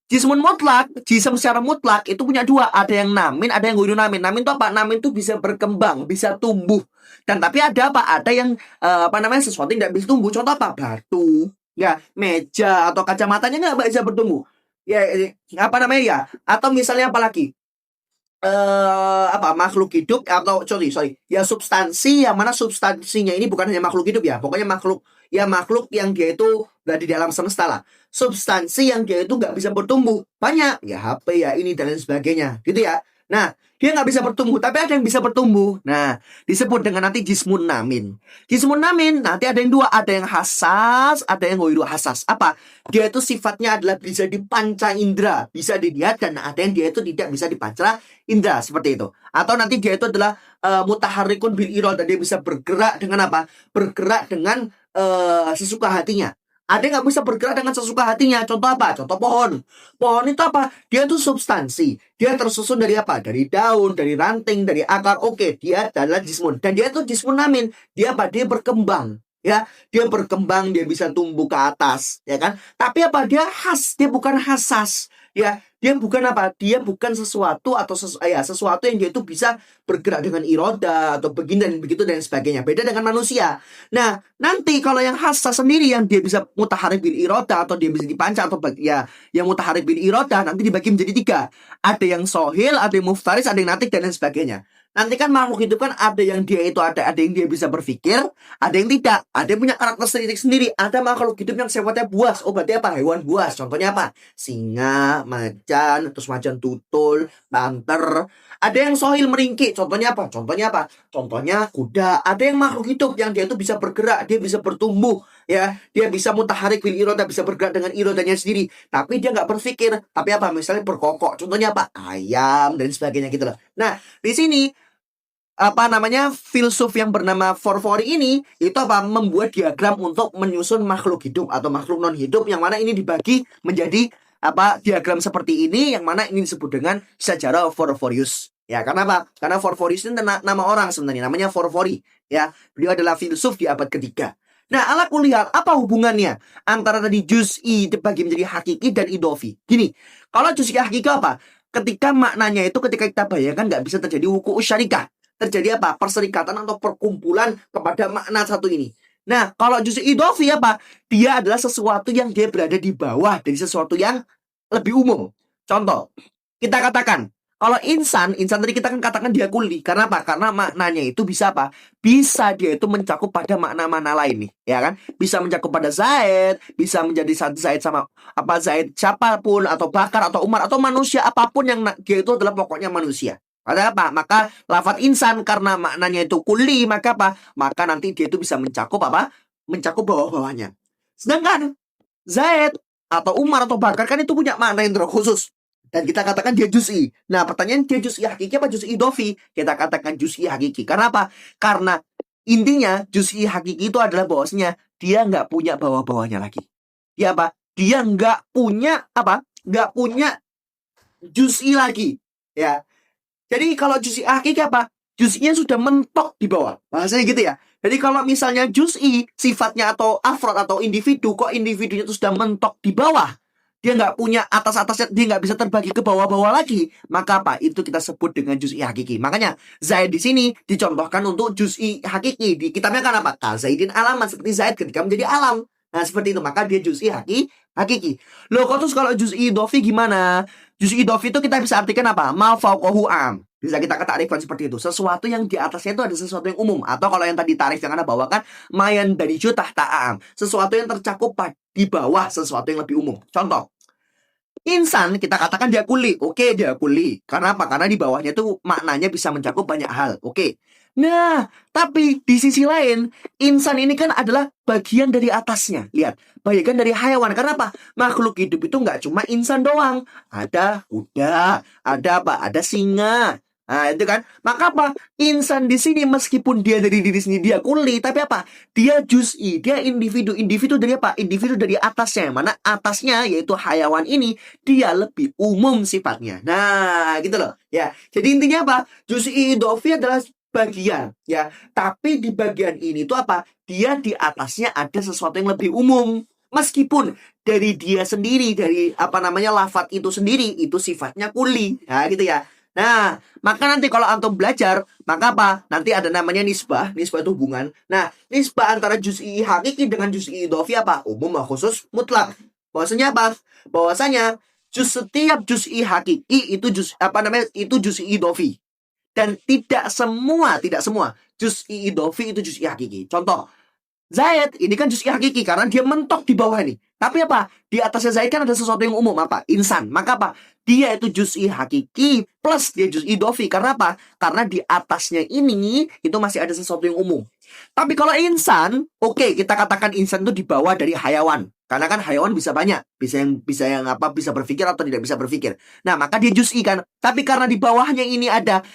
Speaker 1: jismun mutlak, jism secara mutlak itu punya dua. Ada yang namin, ada yang ghairu namin. Namin itu apa? Namin itu bisa berkembang, bisa tumbuh. Dan tapi ada apa? Ada yang sesuatu yang tidak bisa tumbuh. Contoh apa? Batu, ya, meja atau kacamatanya nggak bisa bertumbuh. Ya, ya? Atau misalnya apa lagi? Makhluk hidup atau ya substansi yang mana substansinya ini bukan hanya makhluk hidup ya, pokoknya makhluk yang dia itu berada di alam semesta lah, substansi yang dia itu nggak bisa bertumbuh banyak ya, HP ya ini dan lain sebagainya gitu ya. Nah, dia nggak bisa bertumbuh tapi ada yang bisa bertumbuh. Nah, disebut dengan nanti jismun namin. Jismun namin nanti ada yang dua, ada yang hasas, ada yang ghairu hasas. Apa? Dia itu sifatnya adalah bisa dipanca indera, bisa dilihat, dan ada yang dia itu tidak bisa dipanca indera, seperti itu. Atau nanti dia itu adalah mutaharrikun bil iradah, dia bisa bergerak dengan apa? Bergerak dengan sesuka hatinya. Ada yang nggak bisa bergerak dengan sesuka hatinya. Contoh apa? Contoh pohon. Pohon itu apa? Dia itu substansi. Dia tersusun dari apa? Dari daun, dari ranting, dari akar. Oke, dia adalah jismun. Dan dia itu jismun namin. Dia apa? Dia berkembang. Ya, dia berkembang, dia bisa tumbuh ke atas, ya kan? Tapi apa? Dia dia bukan hasas. Ya, dia bukan apa? Dia bukan sesuatu atau sesuatu yang dia itu bisa bergerak dengan iroda atau begini dan begitu dan sebagainya. Beda dengan manusia. Nah, nanti kalau yang hassas sendiri yang dia bisa mutaharrik bil iroda atau dia bisa dipanca atau yang mutaharrik bil iroda nanti dibagi menjadi tiga. Ada yang sohil, ada yang muftaris, ada yang natik dan lain sebagainya. Nanti kan makhluk itu kan ada yang dia itu ada yang dia bisa berpikir, ada yang tidak, ada yang punya karakteristik sendiri. Ada makhluk hidup yang sifatnya buas. Oh, berarti apa? Hewan buas. Contohnya apa? Singa, macan, terus macan tutul, banter. Ada yang sohil meringkik. Contohnya apa? Contohnya kuda. Ada yang makhluk hidup yang dia itu bisa bergerak, dia bisa bertumbuh, ya, dia bisa mutaharik bil iroda, bisa bergerak dengan irodanya sendiri. Tapi dia nggak berpikir. Tapi apa? Misalnya berkokok. Contohnya apa? Ayam dan sebagainya gitu loh. Nah, di sini filsuf yang bernama Forfori ini itu membuat diagram untuk menyusun makhluk hidup atau makhluk non hidup yang mana ini dibagi menjadi diagram seperti ini yang mana ini disebut dengan Syajara Forforius. Ya, karena apa? Karena Forfori itu nama orang sebenarnya, namanya Forfori. Ya, beliau adalah filsuf di abad ketiga. Nah, ala kuliah, apa hubungannya antara tadi juz'i dibagi menjadi hakiki dan idofi? Gini, kalau juz'i hakiki apa? Ketika maknanya itu ketika kita bayangkan nggak bisa terjadi wuku syarikah. Terjadi apa? Perserikatan atau perkumpulan kepada makna satu ini. Nah, kalau juz'i idofi apa? Dia adalah sesuatu yang dia berada di bawah dari sesuatu yang lebih umum. Contoh, kita katakan kalau insan tadi kita kan katakan dia kuli. Karena apa? Karena maknanya itu bisa apa? Bisa dia itu mencakup pada makna-makna lain nih, ya kan? Bisa mencakup pada Zaid, bisa menjadi Zaid sama apa Zaid siapapun atau Bakar atau Umar atau manusia apapun yang dia itu adalah pokoknya manusia. Ada apa? Maka lafadz insan karena maknanya itu kuli, maka apa? Maka nanti dia itu bisa mencakup apa? Mencakup bawah-bawahnya. Sedangkan Zaid atau Umar atau Bakar kan itu punya makna yang terkhusus. Dan kita katakan dia juz'i. Nah, pertanyaan dia juz'i hakiki apa juz'i idofi? Kita katakan juz'i hakiki. Karena apa? Karena intinya juz'i hakiki itu adalah bahwasanya dia nggak punya bawah-bawahnya lagi. Dia apa? Dia nggak punya apa? Nggak punya juz'i lagi. Ya. Jadi kalau juz'i hakiki apa? Juz'inya sudah mentok di bawah. Bahasanya gitu ya. Jadi kalau misalnya juz'i sifatnya atau afrod atau individu, kok individunya itu sudah mentok di bawah, dia nggak punya atas-atasnya, dia nggak bisa terbagi ke bawah-bawah lagi, maka apa? Itu kita sebut dengan juz'i hakiki. Makanya Zaid di sini dicontohkan untuk juz'i hakiki. Di kitabnya kan apa? Zaidin alaman, seperti Zaid ketika menjadi alam. Nah seperti itu, maka dia juz'i hakiki. Loh kok terus kalau juz'i idofi gimana? Juz'i idofi itu kita bisa artikan apa? Ma fauqahu am. Bisa kita ketarifkan seperti itu. Sesuatu yang di atasnya itu ada sesuatu yang umum. Atau kalau yang tadi tarif yang Anda bawakan, mayan dari jutah ta'am. Sesuatu yang tercakup di bawah sesuatu yang lebih umum. Contoh, insan kita katakan dia kuli. Oke, dia kuli. Karena apa? Karena di bawahnya itu maknanya bisa mencakup banyak hal. Oke. Nah, tapi di sisi lain, insan ini kan adalah bagian dari atasnya. Lihat, bagian dari hayawan. Karena apa? Makhluk hidup itu nggak cuma insan doang. Ada kuda, ada apa? Ada singa. Nah, itu kan. Maka apa? Insan di sini meskipun dia dari diri sendiri dia kuli, tapi apa? Dia juz'i, dia individu. Individu dari apa? Individu dari atasnya. Yang mana atasnya yaitu hayawan ini dia lebih umum sifatnya. Nah, gitu loh. Ya. Jadi intinya apa? Juz'i idofi adalah bagian, ya. Tapi di bagian ini tuh apa? Dia di atasnya ada sesuatu yang lebih umum. Meskipun dari dia sendiri, dari apa namanya lafadz itu sendiri, itu sifatnya kuli. Nah, gitu ya. Nah, maka nanti kalau antum belajar, maka apa? Nanti ada namanya nisbah. Nisbah itu hubungan. Nah, nisbah antara juz'i hakiki dengan juz'i idofi apa? Umum khusus mutlak. Bahwasanya apa? Bahwasanya setiap juz'i hakiki itu itu juz'i idofi. Dan tidak semua juz'i idofi itu juz'i hakiki. Contoh, Zaid ini kan juz'i hakiki karena dia mentok di bawah ini. Tapi apa? Di atasnya Zaid kan ada sesuatu yang umum apa? Insan. Maka apa? Dia itu juz'i hakiki plus dia juz'i idofi. Karena apa? Karena di atasnya ini itu masih ada sesuatu yang umum. Tapi kalau insan, oke, kita katakan insan itu di bawah dari hayawan. Karena kan hayawan bisa banyak, bisa berpikir atau tidak bisa berpikir. Nah, maka dia juz'i kan. Tapi karena di bawahnya ini ada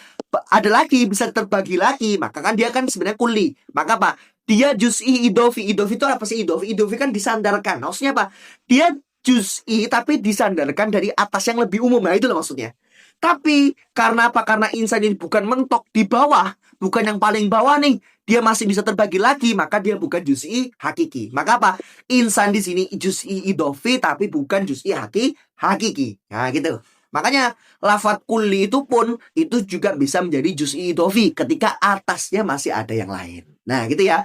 Speaker 1: lagi, bisa terbagi lagi, maka kan dia kan sebenarnya kuli. Maka apa? Dia juz'i idofi. Idofi itu apa sih idofi? Idofi kan disandarkan. Maksudnya apa? Dia juz'i tapi disandarkan dari atas yang lebih umum. Nah, itu loh maksudnya. Tapi karena apa? Karena insan ini bukan mentok di bawah, bukan yang paling bawah nih. Dia masih bisa terbagi lagi, maka dia bukan juz'i hakiki. Maka apa? Insan di sini juz'i idofi tapi bukan juz'i hakiki. Nah, gitu. Makanya lafadz kulli itu pun itu juga bisa menjadi juz'i idofi ketika atasnya masih ada yang lain. Nah, gitu ya.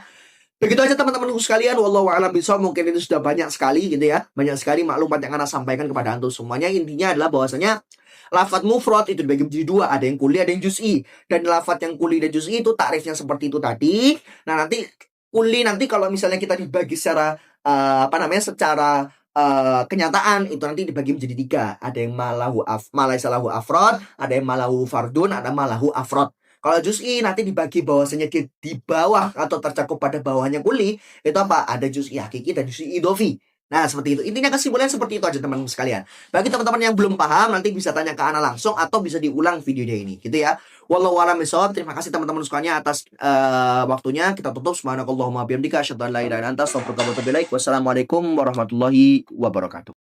Speaker 1: Begitu aja teman-temanku sekalian. Wallahu a'lam bishawab. Mungkin itu sudah banyak sekali gitu ya. Banyak sekali maklumat yang Ana sampaikan kepada antum semuanya. Intinya adalah bahwasanya lafadz mufrad itu dibagi menjadi dua, ada yang kulli, ada yang juz'i. Dan lafadz yang kulli dan juz'i itu takrifnya seperti itu tadi. Nah, nanti kulli nanti kalau misalnya kita dibagi secara secara kenyataan itu nanti dibagi menjadi tiga. Ada yang malaisa lahu afrod, ada yang malahu fardun, ada malahu afrod. Kalau juz'i nanti dibagi bahwasanya di bawah atau tercakup pada bawahnya kuli, itu apa? Ada juz'i hakiki dan juz'i idofi. Nah, seperti itu. Intinya kesimpulannya seperti itu aja teman-teman sekalian. Bagi teman-teman yang belum paham, nanti bisa tanya ke Ana langsung atau bisa diulang videonya ini, gitu ya. Wallahu a'lam bishawab. Terima kasih teman-teman sekalian atas waktunya. Kita tutup. Subhanakallahumma bihamdika asyhadu an la ilaha illa anta astaghfiruka wa atubu ilaik. Wassalamualaikum warahmatullahi wabarakatuh.